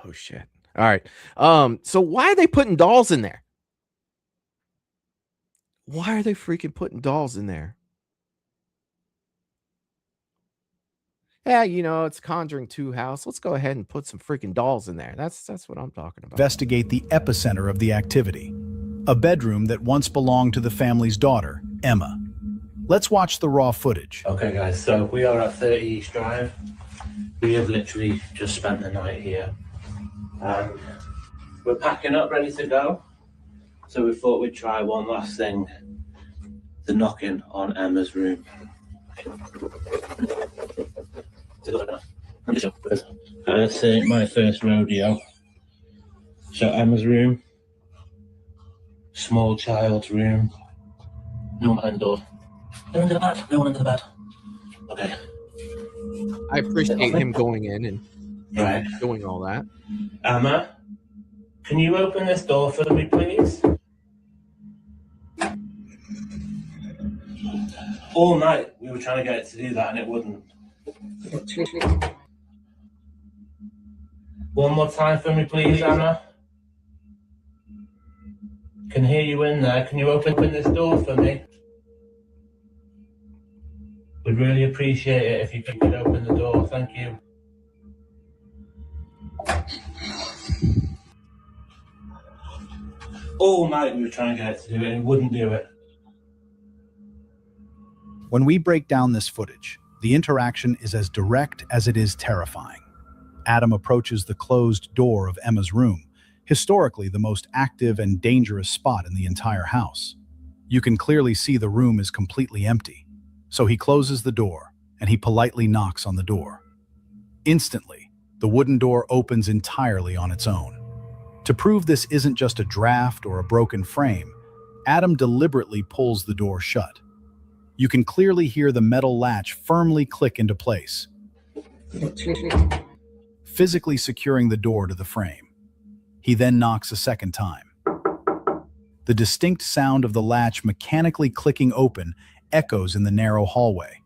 Oh shit. All right. So why are they putting dolls in there? Why are they freaking putting dolls in there? Yeah, it's Conjuring 2 house. Let's go ahead and put some freaking dolls in there. That's what I'm talking about. Investigate the epicenter of the activity. A bedroom that once belonged to the family's daughter, Emma. Let's watch the raw footage. Okay guys, so we are at 30 East Drive. We have literally just spent the night here. We're packing up, ready to go. So we thought we'd try one last thing. The knocking on Emma's room. This ain't my first rodeo. So Emma's room. Small child's room. No one behind the door. No one under the bed. No one under the bed. Okay. I appreciate him going in and doing all that. Emma, can you open this door for me, please? All night we were trying to get it to do that and it wouldn't. One more time for me, please, Emma. Can hear you in there. Can you open this door for me? We'd really appreciate it if you could open the door. Thank you. All night we were trying to get it to do it, and it wouldn't do it. When we break down this footage, the interaction is as direct as it is terrifying. Adam approaches the closed door of Emma's room, historically the most active and dangerous spot in the entire house. You can clearly see the room is completely empty. So he closes the door, and he politely knocks on the door. Instantly, the wooden door opens entirely on its own. To prove this isn't just a draft or a broken frame, Adam deliberately pulls the door shut. You can clearly hear the metal latch firmly click into place, physically securing the door to the frame. He then knocks a second time. The distinct sound of the latch mechanically clicking open echoes in the narrow hallway.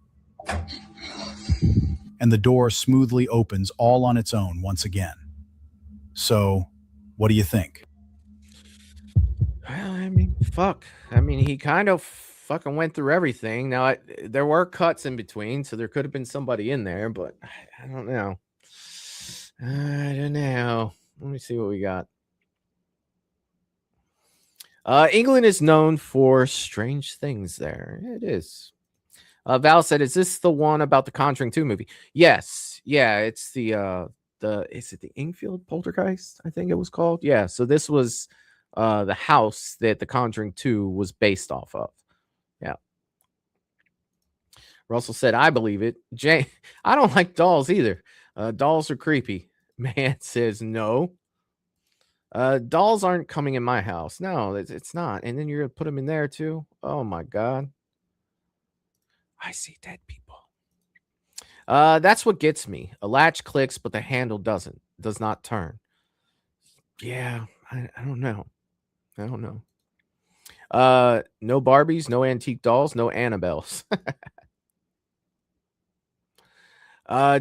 And the door smoothly opens all on its own once again. So, what do you think? Well, I mean, fuck. I mean, he kind of fucking went through everything. Now, there were cuts in between, so there could have been somebody in there, but I don't know. I don't know. Let me see what we got. England is known for strange things there. It is. Val said, is this the one about the Conjuring 2 movie? Yes. Yeah, it's is it the Enfield Poltergeist? I think it was called. Yeah, so this was the house that the Conjuring 2 was based off of. Yeah. Russell said, I believe it. Jay, I don't like dolls either. Dolls are creepy. Man says no. Dolls aren't coming in my house. No, it's not. And then you're gonna put them in there too. Oh my god. I see dead people. That's what gets me. A latch clicks, but the handle does not turn. Yeah, I don't know. I don't know. No Barbies, no antique dolls, no Annabelles.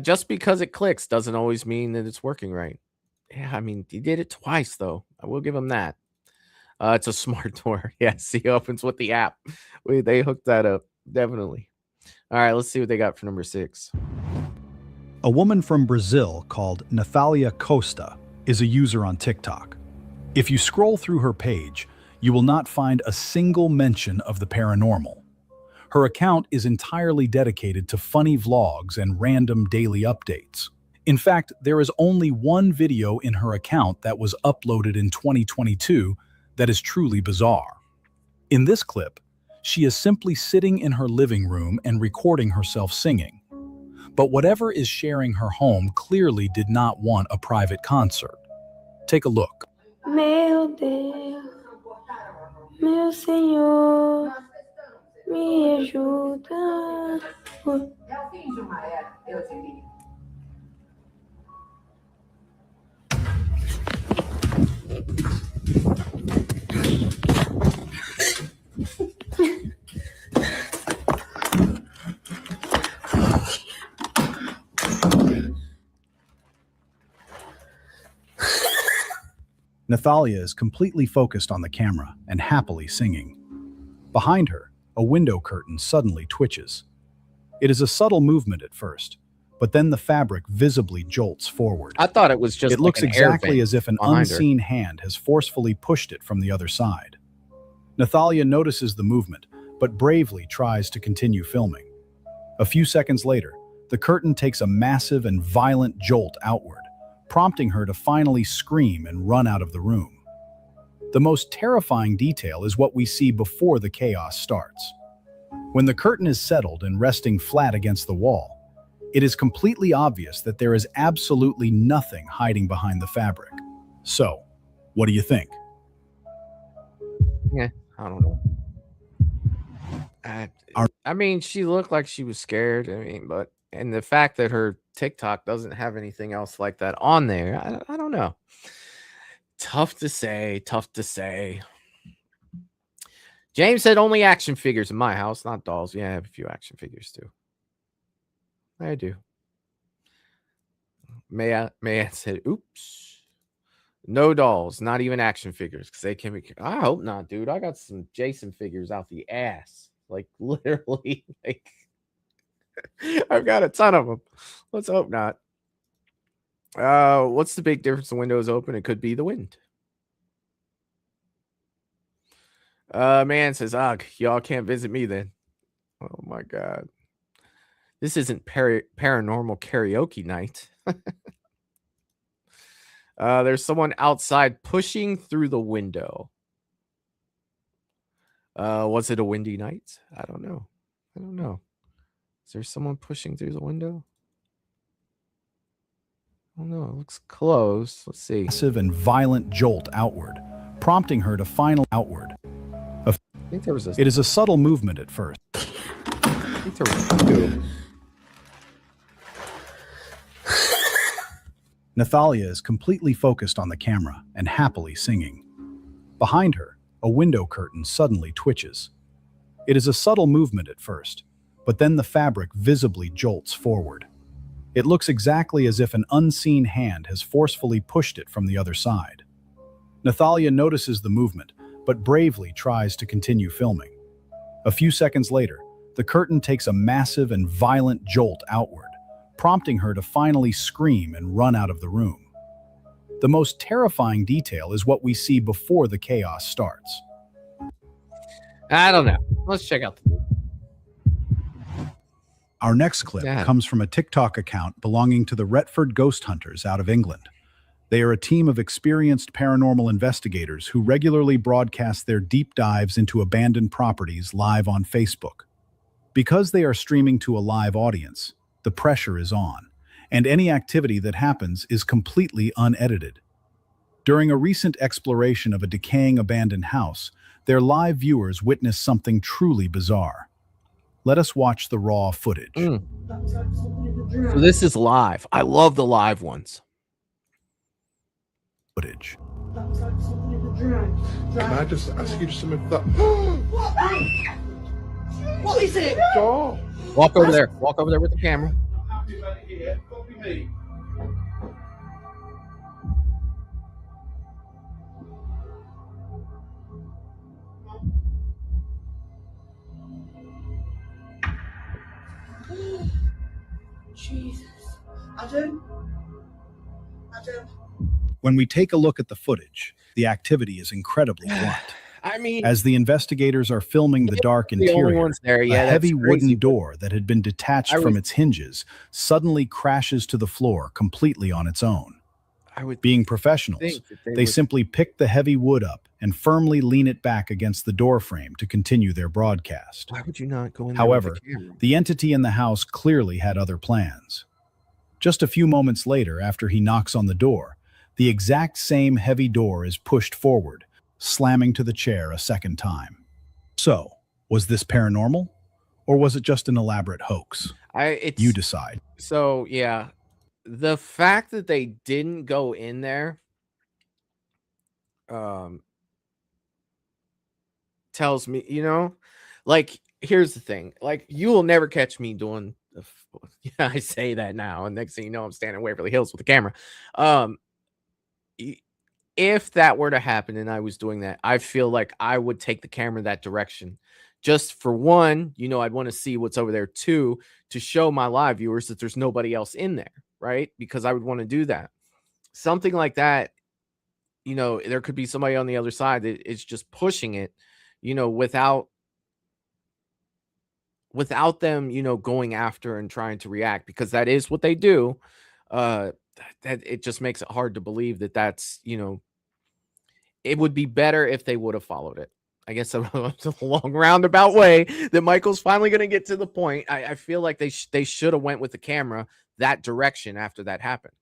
Just because it clicks doesn't always mean that it's working right. Yeah, I mean, he did it twice, though. I will give him that. It's a smart door. Yes, he opens with the app. They hooked that up. Definitely. All right, let's see what they got for number 6. A woman from Brazil called Nathalia Costa is a user on TikTok. If you scroll through her page, you will not find a single mention of the paranormal. Her account is entirely dedicated to funny vlogs and random daily updates. In fact, there is only one video in her account that was uploaded in 2022 that is truly bizarre. In this clip, she is simply sitting in her living room and recording herself singing. But whatever is sharing her home clearly did not want a private concert. Take a look. Meu Deus, meu Senhor, me ajuda. Nathalia is completely focused on the camera and happily singing. Behind her, a window curtain suddenly twitches. It is a subtle movement at first, but then the fabric visibly jolts forward. I thought it was just It looks like an air exactly vent as if an behind her. unseen hand has forcefully pushed it from the other side. Nathalia notices the movement, but bravely tries to continue filming. A few seconds later, the curtain takes a massive and violent jolt outward, prompting her to finally scream and run out of the room. The most terrifying detail is what we see before the chaos starts. When the curtain is settled and resting flat against the wall, it is completely obvious that there is absolutely nothing hiding behind the fabric. So, what do you think? Yeah, I don't know. I mean, she looked like she was scared. I mean, and the fact that her TikTok doesn't have anything else like that on there, I don't know. Tough to say. Tough to say. James said only action figures in my house, not dolls. Yeah, I have a few action figures too. I do. Maya said, oops. No dolls, not even action figures, because they can be. I hope not, dude. I got some Jason figures out the ass, like literally. Like I've got a ton of them. Let's hope not. What's the big difference? The window is open. It could be the wind. Man says, "Ugh, y'all can't visit me then." Oh my god, this isn't paranormal karaoke night. There's someone outside pushing through the window. Was it a windy night? I don't know. I don't know. Is there someone pushing through the window? I don't know. It looks close. Let's see. Massive and violent jolt outward, prompting her to final outward. I think there was a... It is a subtle movement at first. I think there was two. Nathalia is completely focused on the camera and happily singing. Behind her, a window curtain suddenly twitches. It is a subtle movement at first, but then the fabric visibly jolts forward. It looks exactly as if an unseen hand has forcefully pushed it from the other side. Nathalia notices the movement, but bravely tries to continue filming. A few seconds later, the curtain takes a massive and violent jolt outward, prompting her to finally scream and run out of the room. The most terrifying detail is what we see before the chaos starts. I don't know. Let's check out the... Our next clip comes from a TikTok account belonging to the Retford Ghost Hunters out of England. They are a team of experienced paranormal investigators who regularly broadcast their deep dives into abandoned properties live on Facebook. Because they are streaming to a live audience, the pressure is on, and any activity that happens is completely unedited. During a recent exploration of a decaying abandoned house, their live viewers witnessed something truly bizarre. Let us watch the raw footage. So this is live. I love the live ones. Footage. Can I just ask you some of that? What is it? Doll. Walk over there. Walk over there with the camera. Jesus. Adam? When we take a look at the footage, the activity is incredibly blunt. I mean, as the investigators are filming the dark interior, there. Yeah, a heavy that's crazy, wooden door that had been detached from its hinges suddenly crashes to the floor completely on its own. Being professionals, they simply pick the heavy wood up and firmly lean it back against the door frame to continue their broadcast. Why would you not go in there? However, with the camera? the entity in the house clearly had other plans. Just a few moments later, after he knocks on the door, the exact same heavy door is pushed forward, slamming to the chair a second time. So, was this paranormal? Or was it just an elaborate hoax? You decide. So, yeah. The fact that they didn't go in there tells me, you know, like, here's the thing. Like, you will never catch me doing yeah, I say that now, and next thing you know, I'm standing in Waverly Hills with a camera. If that were to happen and I was doing that, I feel like I would take the camera that direction. Just for one, you know, I'd want to see what's over there. Two, to show my live viewers that there's nobody else in there, right? Because I would want to do that. Something like that, you know, there could be somebody on the other side that is just pushing it, you know, without them, you know, going after and trying to react, because that is what they do. That it just makes it hard to believe that that's, you know, it would be better if they would have followed it. I guess it's a long roundabout way that Michael's finally going to get to the point. I feel like they should have went with the camera that direction after that happened.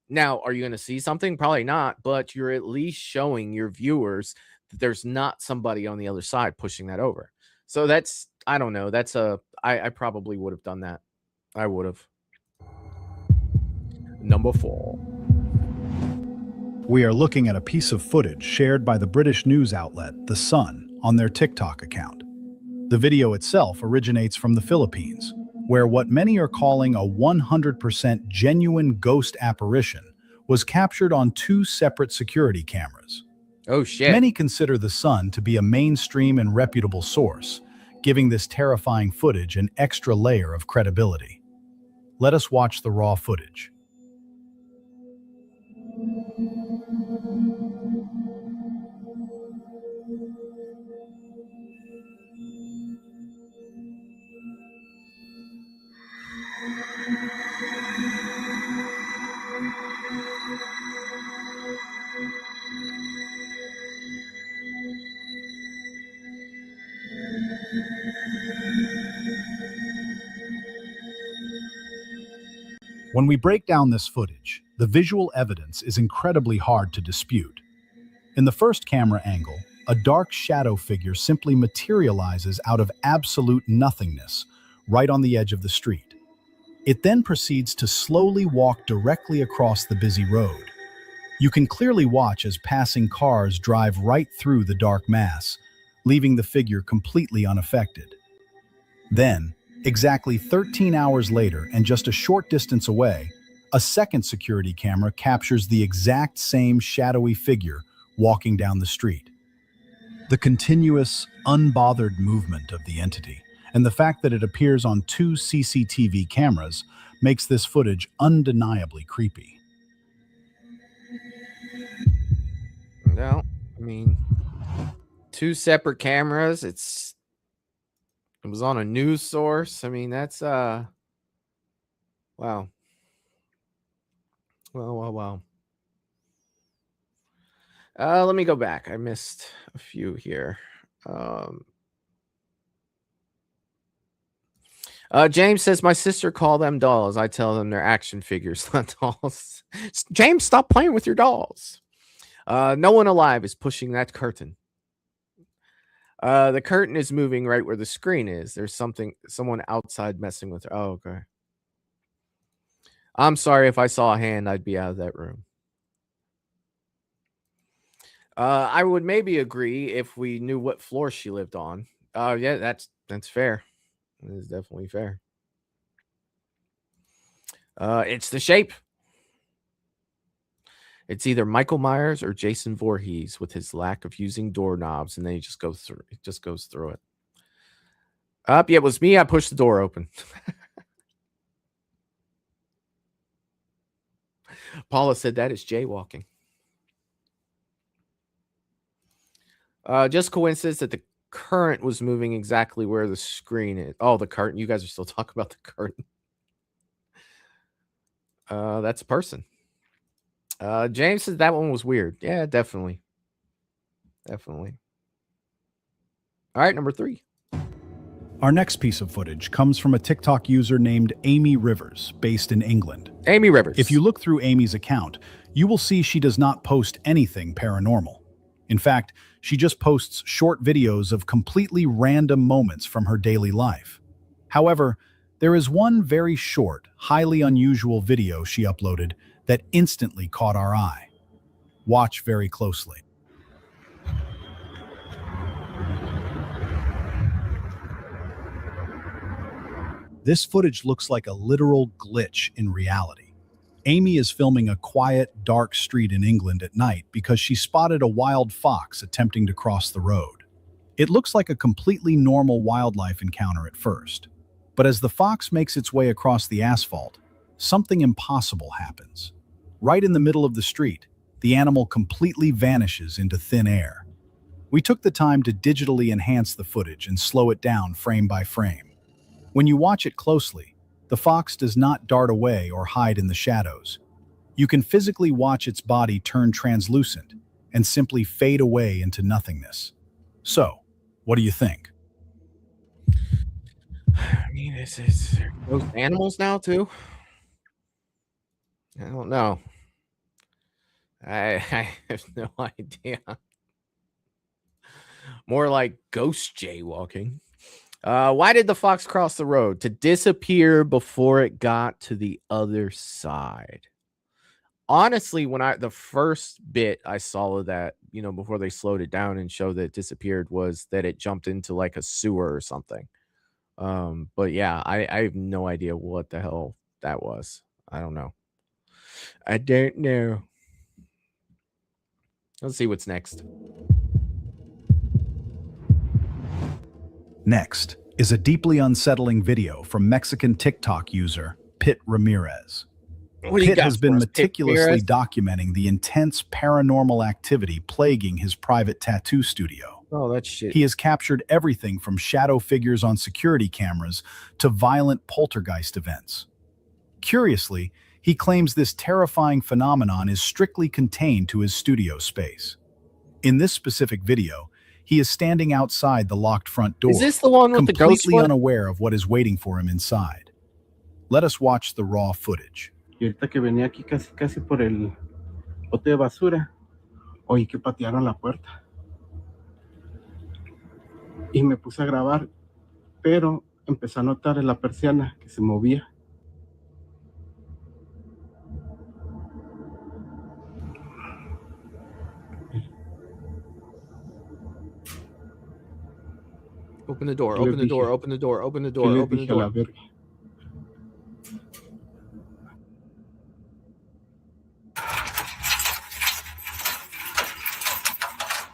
Now, are you going to see something? Probably not, but you're at least showing your viewers that there's not somebody on the other side pushing that over. So that's, I don't know. That's I probably would have done that. I would have. Number 4. We are looking at a piece of footage shared by the British news outlet The Sun on their TikTok account. The video itself originates from the Philippines, where what many are calling a 100% genuine ghost apparition was captured on 2 separate security cameras. Oh, shit. Many consider the Sun to be a mainstream and reputable source, giving this terrifying footage an extra layer of credibility. Let us watch the raw footage. When we break down this footage, the visual evidence is incredibly hard to dispute. In the first camera angle, a dark shadow figure simply materializes out of absolute nothingness, right on the edge of the street. It then proceeds to slowly walk directly across the busy road. You can clearly watch as passing cars drive right through the dark mass, leaving the figure completely unaffected. Then, exactly 13 hours later and just a short distance away, a second security camera captures the exact same shadowy figure walking down the street. The continuous, unbothered movement of the entity, and the fact that it appears on 2 CCTV cameras, makes this footage undeniably creepy. No, I mean, 2 separate cameras. It was on a news source. I mean, that's wow. Wow. Let me go back. I missed a few here. James says, my sister call them dolls. I tell them they're action figures, not dolls. James, stop playing with your dolls. No one alive is pushing that curtain. The curtain is moving right where the screen is. There's someone outside messing with her. Oh, okay. I'm sorry, if I saw a hand, I'd be out of that room. I would maybe agree if we knew what floor she lived on. Yeah, that's fair. That is definitely fair. It's the shape. It's either Michael Myers or Jason Voorhees with his lack of using doorknobs, and then he just goes through. It just goes through it. Yeah, it was me. I pushed the door open. Paula said that is jaywalking. Just coincidence that the current was moving exactly where the screen is. Oh, the curtain. You guys are still talking about the curtain. That's a person. James says that one was weird. Yeah, definitely. Definitely. All right, number 3. Our next piece of footage comes from a TikTok user named Amy Rivers, based in England. Amy Rivers. If you look through Amy's account, you will see she does not post anything paranormal. In fact, she just posts short videos of completely random moments from her daily life. However, there is one very short, highly unusual video she uploaded that instantly caught our eye. Watch very closely. This footage looks like a literal glitch in reality. Amy is filming a quiet, dark street in England at night because she spotted a wild fox attempting to cross the road. It looks like a completely normal wildlife encounter at first, but as the fox makes its way across the asphalt, something impossible happens. Right in the middle of the street, the animal completely vanishes into thin air. We took the time to digitally enhance the footage and slow it down frame by frame. When you watch it closely, the fox does not dart away or hide in the shadows. You can physically watch its body turn translucent and simply fade away into nothingness. So, what do you think? I mean, it's those animals now too. I don't know. I have no idea. More like ghost jaywalking. Why did the fox cross the road? To disappear before it got to the other side. Honestly, when the first bit I saw of that, before they slowed it down and showed that it disappeared, was that it jumped into like a sewer or something. But yeah, I have no idea what the hell that was. I don't know. I don't know. Let's see what's next. Next is a deeply unsettling video from Mexican TikTok user Pit Ramirez. What do you Pitt got has for been us, Pit meticulously Ramirez? documenting the intense paranormal activity plaguing his private tattoo studio. Oh, that's shit. He has captured everything from shadow figures on security cameras to violent poltergeist events. Curiously, he claims this terrifying phenomenon is strictly contained to his studio space. In this specific video, he is standing outside the locked front door, Is this the one with the ghost completely foot? unaware of what is waiting for him inside. Let us watch the raw footage. Y ahorita que venía aquí casi por el bote de basura, oí que patearon la puerta. Y me puse a grabar, pero empecé a notar en la persiana que se movía. Open the door, ¿Qué les open the door, dije? open the door, open the ¿Qué door, les open the dije a la door. verga?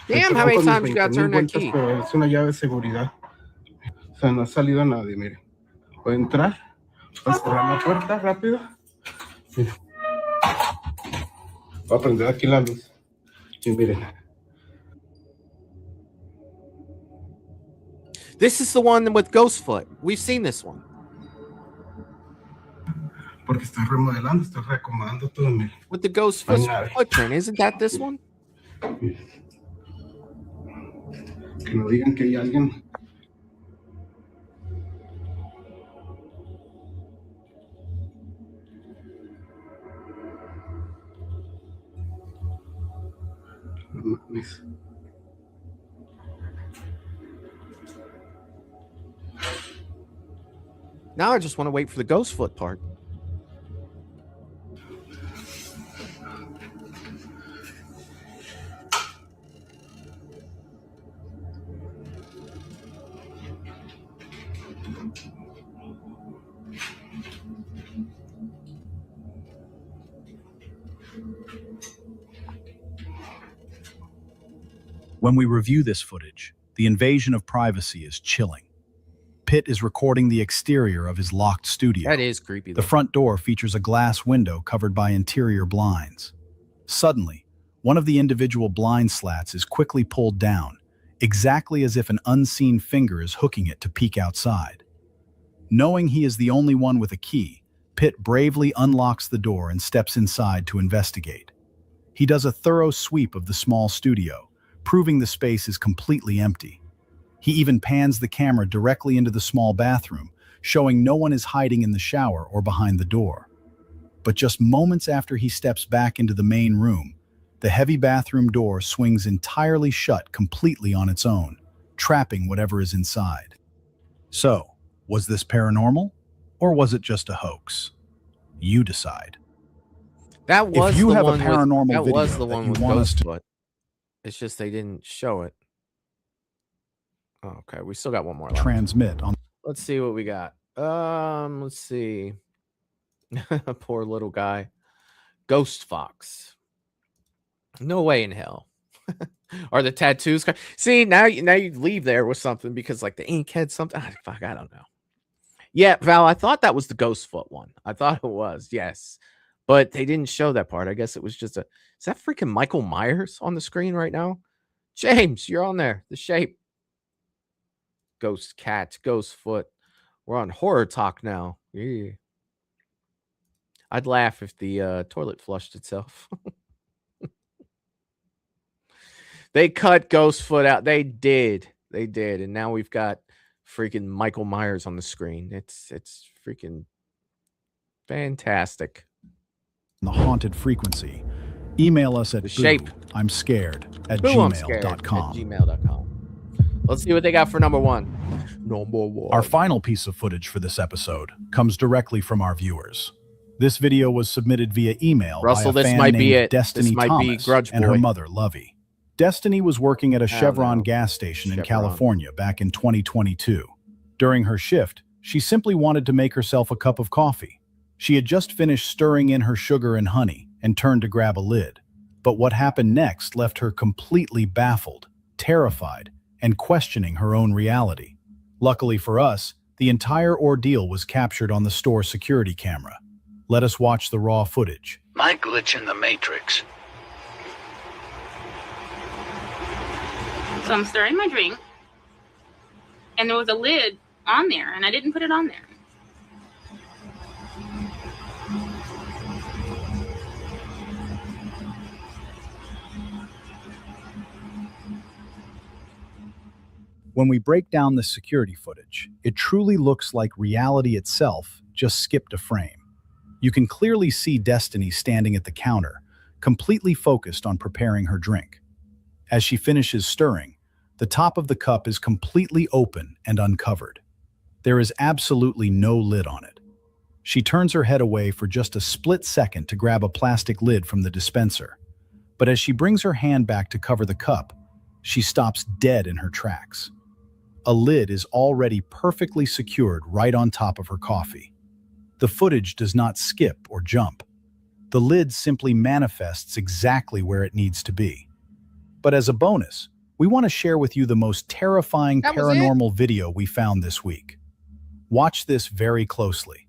Damn, how many times you got to turn that key? Pero es una llave de seguridad. O sea, no ha salido nadie, mire. Voy a entrar, voy a cerrar la puerta rápido. Mira. Voy a prender aquí la luz. Y miren. This is the one with ghost foot. We've seen this one. Porque estoy remodelando, estoy reacomodando todo, miren. With the ghost No hay foot nadie. footprint. Isn't that this one? Que no digan que hay alguien. No mames. Now I just want to wait for the ghost foot part. When we review this footage, the invasion of privacy is chilling. Pitt is recording the exterior of his locked studio. That is creepy, though. The front door features a glass window covered by interior blinds. Suddenly, one of the individual blind slats is quickly pulled down, exactly as if an unseen finger is hooking it to peek outside. Knowing he is the only one with a key, Pitt bravely unlocks the door and steps inside to investigate. He does a thorough sweep of the small studio, proving the space is completely empty. He even pans the camera directly into the small bathroom, showing no one is hiding in the shower or behind the door. But just moments after he steps back into the main room, the heavy bathroom door swings entirely shut completely on its own, trapping whatever is inside. So, was this paranormal, or was it just a hoax? You decide. That was If you the have a one paranormal with, that was video the that one you with want us ghost to- foot. It's just they didn't show it. Oh, okay, we still got one more left. Transmit on. Let's see what we got. Let's see. Poor little guy. Ghost Fox. No way in hell. Are the tattoos? See, now you leave there with something because like the ink had something. Fuck, I don't know. Yeah, Val, I thought that was the ghost foot one. I thought it was, yes. But they didn't show that part. I guess it was just a... Is that freaking Michael Myers on the screen right now? James, you're on there. The shape. Ghost cat, ghost foot. We're on horror talk now. Yeah. I'd laugh if the toilet flushed itself. They cut ghost foot out. They did. They did. And now we've got freaking Michael Myers on the screen. It's freaking fantastic. The haunted frequency. Email us at The shape. I'm scared at Boo, I'm scared gmail.com. at gmail.com. Let's see what they got for number one. Number one. Our final piece of footage for this episode comes directly from our viewers. This video was submitted via email Russell, by a this fan might be named it. Destiny This might be Thomas Grudge and her Boy. mother, Lovey. Destiny was working at a Chevron gas station in Chevron. California back in 2022. During her shift, she simply wanted to make herself a cup of coffee. She had just finished stirring in her sugar and honey and turned to grab a lid. But what happened next left her completely baffled, terrified, and questioning her own reality. Luckily for us, the entire ordeal was captured on the store security camera. Let us watch the raw footage. My glitch in the Matrix. So I'm stirring my drink, and there was a lid on there, and I didn't put it on there. When we break down the security footage, it truly looks like reality itself just skipped a frame. You can clearly see Destiny standing at the counter, completely focused on preparing her drink. As she finishes stirring, the top of the cup is completely open and uncovered. There is absolutely no lid on it. She turns her head away for just a split second to grab a plastic lid from the dispenser. But as she brings her hand back to cover the cup, she stops dead in her tracks. A lid is already perfectly secured right on top of her coffee. The footage does not skip or jump. The lid simply manifests exactly where it needs to be. But as a bonus, we want to share with you the most terrifying paranormal video we found this week. Watch this very closely.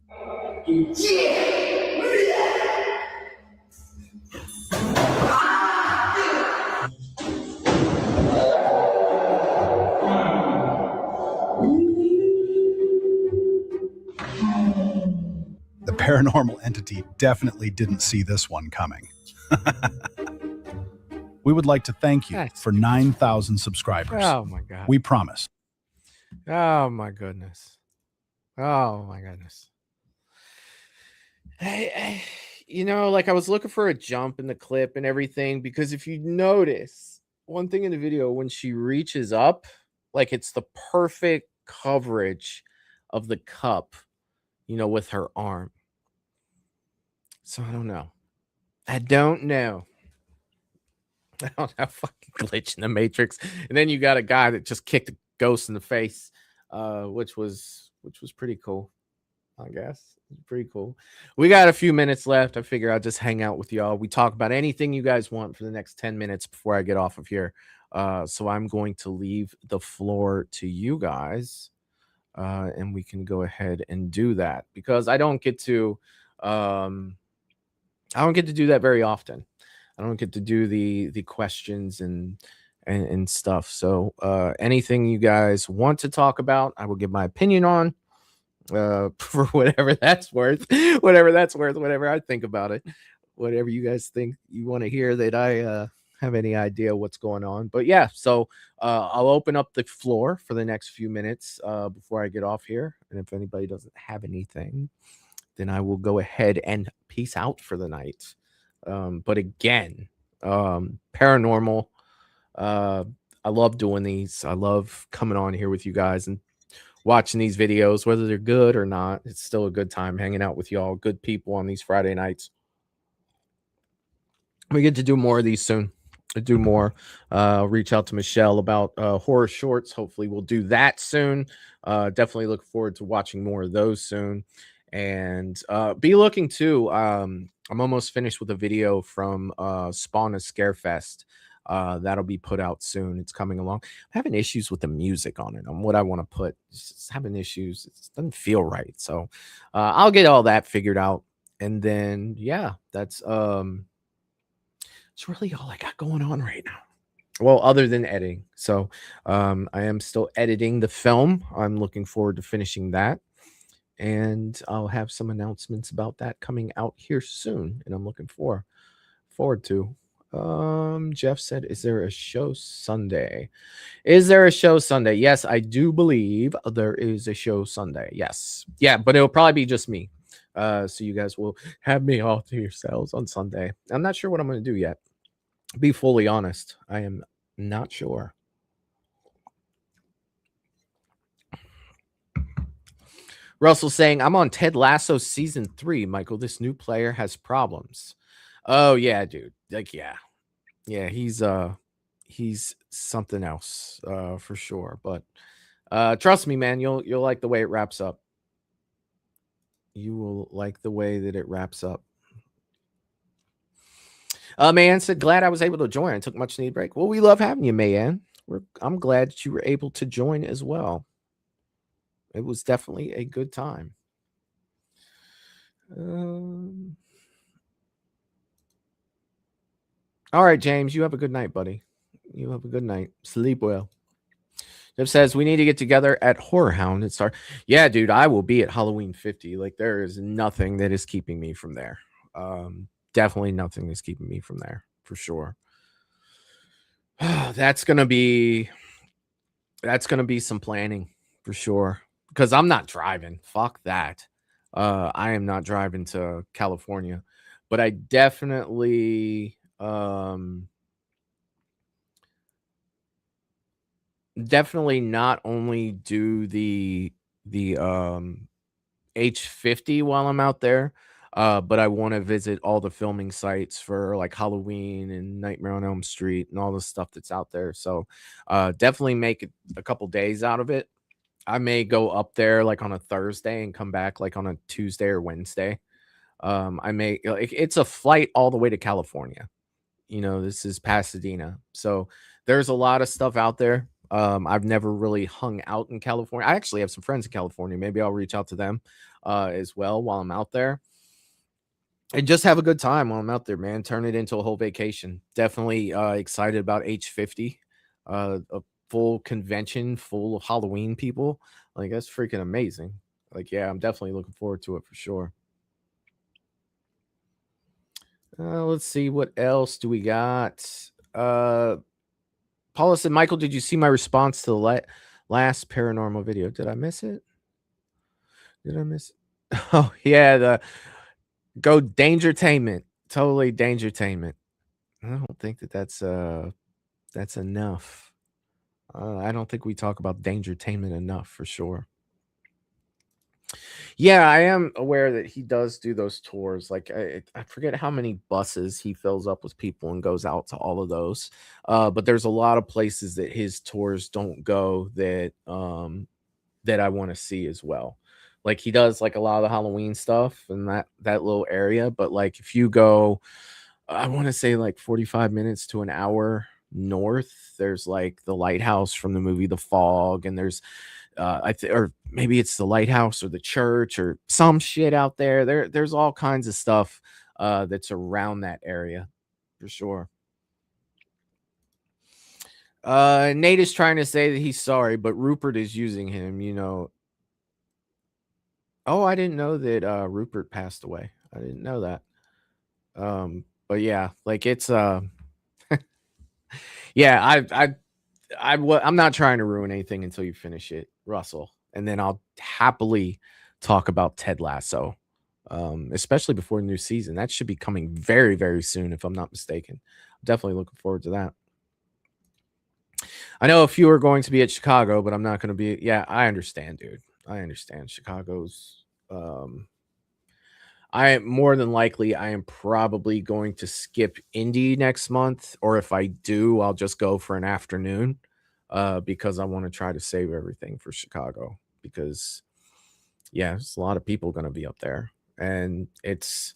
The paranormal entity definitely didn't see this one coming. We would like to thank you for 9,000 subscribers. Oh my God. We promise. Oh my goodness. Oh my goodness. You know, like I was looking for a jump in the clip and everything, because if you notice one thing in the video, when she reaches up, like it's the perfect coverage of the cup, you know, with her arm. So I don't know. I don't know. Fucking glitch in the Matrix. And then you got a guy that just kicked a ghost in the face, which was pretty cool, I guess. Pretty cool. We got a few minutes left. I figure I'll just hang out with y'all. We talk about anything you guys want for the next 10 minutes before I get off of here. So I'm going to leave the floor to you guys, and we can go ahead and do that, because I don't get to do that very often. I don't get to do the questions and stuff. So anything you guys want to talk about, I will give my opinion on, for whatever that's worth, whatever I think about it, whatever you guys think you want to hear that I have any idea what's going on. But yeah, so I'll open up the floor for the next few minutes before I get off here. And if anybody doesn't have anything, then I will go ahead and peace out for the night. But again, paranormal, I love doing these. I love coming on here with you guys and watching these videos, whether they're good or not. It's still a good time hanging out with y'all, good people on these Friday nights. We get to do more of these soon. Do more. Reach out to Michelle about horror shorts. Hopefully we'll do that soon. Definitely look forward to watching more of those soon. And be looking too. I'm almost finished with a video from Spawn a Scarefest. That'll be put out soon. It's coming along. I'm having issues with the music on it, on what I want to put. Just having issues. It doesn't feel right. So I'll get all that figured out. And then yeah, that's it's really all I got going on right now. Well, other than editing. So I am still editing the film. I'm looking forward to finishing that. And I'll have some announcements about that coming out here soon. And I'm looking forward to. Jeff said, is there a show Sunday? Is there a show Sunday? Yes, I do believe there is a show Sunday. Yes. Yeah, but it'll probably be just me. So you guys will have me all to yourselves on Sunday. I'm not sure what I'm going to do yet. Be fully honest. I am not sure. Russell saying, I'm on Ted Lasso season 3. Michael, this new player has problems. Oh yeah, dude. Like, yeah, he's something else, for sure. But trust me, man, you'll like the way it wraps up. You will like the way that it wraps up. Mayan said, glad I was able to join. I took much needed break. Well, we love having you, Mayan. I'm glad that you were able to join as well. It was definitely a good time. All right, James, you have a good night, buddy. You have a good night. Sleep well. Jeff says, we need to get together at Horror Hound and start. Yeah, dude, I will be at Halloween 50. Like, there is nothing that is keeping me from there. Definitely nothing is keeping me from there, for sure. That's gonna be some planning for sure. Because I'm not driving. Fuck that. I am not driving to California. But I definitely not only do the H50 while I'm out there, but I want to visit all the filming sites for like Halloween and Nightmare on Elm Street and all the stuff that's out there. So definitely make a couple days out of it. I may go up there like on a Thursday and come back like on a Tuesday or Wednesday. I may, it's a flight all the way to California. You know, this is Pasadena. So there's a lot of stuff out there. I've never really hung out in California. I actually have some friends in California. Maybe I'll reach out to them as well while I'm out there. And just have a good time while I'm out there, man. Turn it into a whole vacation. Definitely excited about H50. A full convention full of Halloween people. Like, that's freaking amazing. Like, yeah, I'm definitely looking forward to it for sure. Let's see, what else do we got? Paula said, Michael, did you see my response to the last paranormal video? Did I miss it? Did I miss it? Oh, yeah, the go Dangertainment. Totally Dangertainment. I don't think that's enough. I don't think we talk about Dangertainment enough for sure. Yeah, I am aware that he does do those tours. Like, I forget how many buses he fills up with people and goes out to all of those. But there's a lot of places that his tours don't go that that I want to see as well. Like, he does like a lot of the Halloween stuff in that little area. But like, if you go, I want to say like 45 minutes to an hour north, there's like the lighthouse from the movie The Fog, and there's or maybe it's the lighthouse or the church or some shit out there. There's all kinds of stuff that's around that area for sure. Nate is trying to say that he's sorry, but Rupert is using him, you know. Oh, I didn't know that Rupert passed away. I didn't know that. But yeah, like, it's yeah, I'm not trying to ruin anything until you finish it, Russell, and then I'll happily talk about Ted Lasso, especially before the new season. That should be coming very, very soon, if I'm not mistaken. I'm definitely looking forward to that. I know a few are going to be at Chicago, but I'm not going to be. Yeah, I understand, dude. I understand. Chicago's. I am more than likely, I am probably going to skip Indy next month, or if I do, I'll just go for an afternoon, because I want to try to save everything for Chicago. Because, yeah, there's a lot of people going to be up there, and it's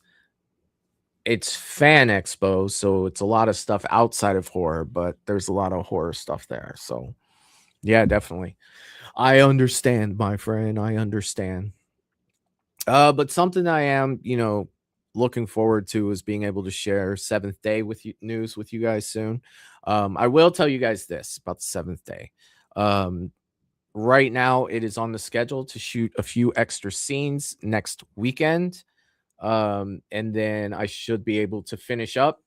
Fan Expo, so it's a lot of stuff outside of horror, but there's a lot of horror stuff there. So, yeah, definitely, I understand, my friend. I understand. But something I am, you know, looking forward to is being able to share Seventh Day with you, news with you guys soon. I will tell you guys this about the Seventh Day. Right now, it is on the schedule to shoot a few extra scenes next weekend. And then I should be able to finish up.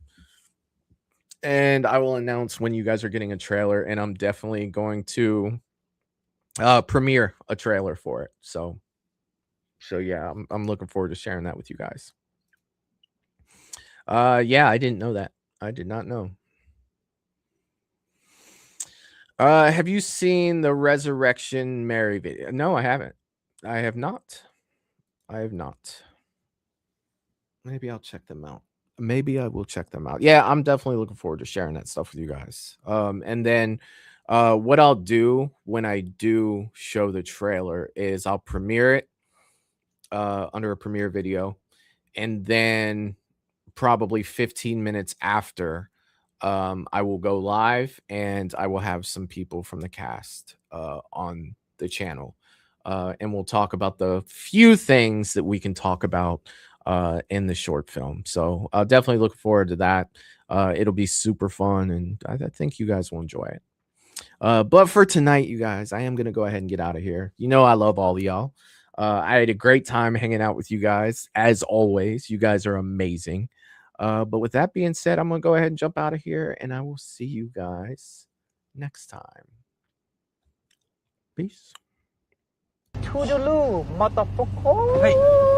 And I will announce when you guys are getting a trailer. And I'm definitely going to premiere a trailer for it. So yeah, I'm looking forward to sharing that with you guys. Yeah, I didn't know that. I did not know. Have you seen the Resurrection Mary video? No, I haven't. I have not. I have not. Maybe I'll check them out. Maybe I will check them out. Yeah, I'm definitely looking forward to sharing that stuff with you guys. And then what I'll do when I do show the trailer is I'll premiere it. under a premiere video, and then probably 15 minutes after, I will go live and I will have some people from the cast on the channel, and we'll talk about the few things that we can talk about in the short film. So I'll definitely look forward to that. It'll be super fun, and I think you guys will enjoy it. But for tonight, you guys, I am going to go ahead and get out of here. You know I love all of y'all. I had a great time hanging out with you guys. As always, you guys are amazing. But with that being said, I'm going to go ahead and jump out of here, and I will see you guys next time. Peace. Toodaloo, motherfucker. Hey.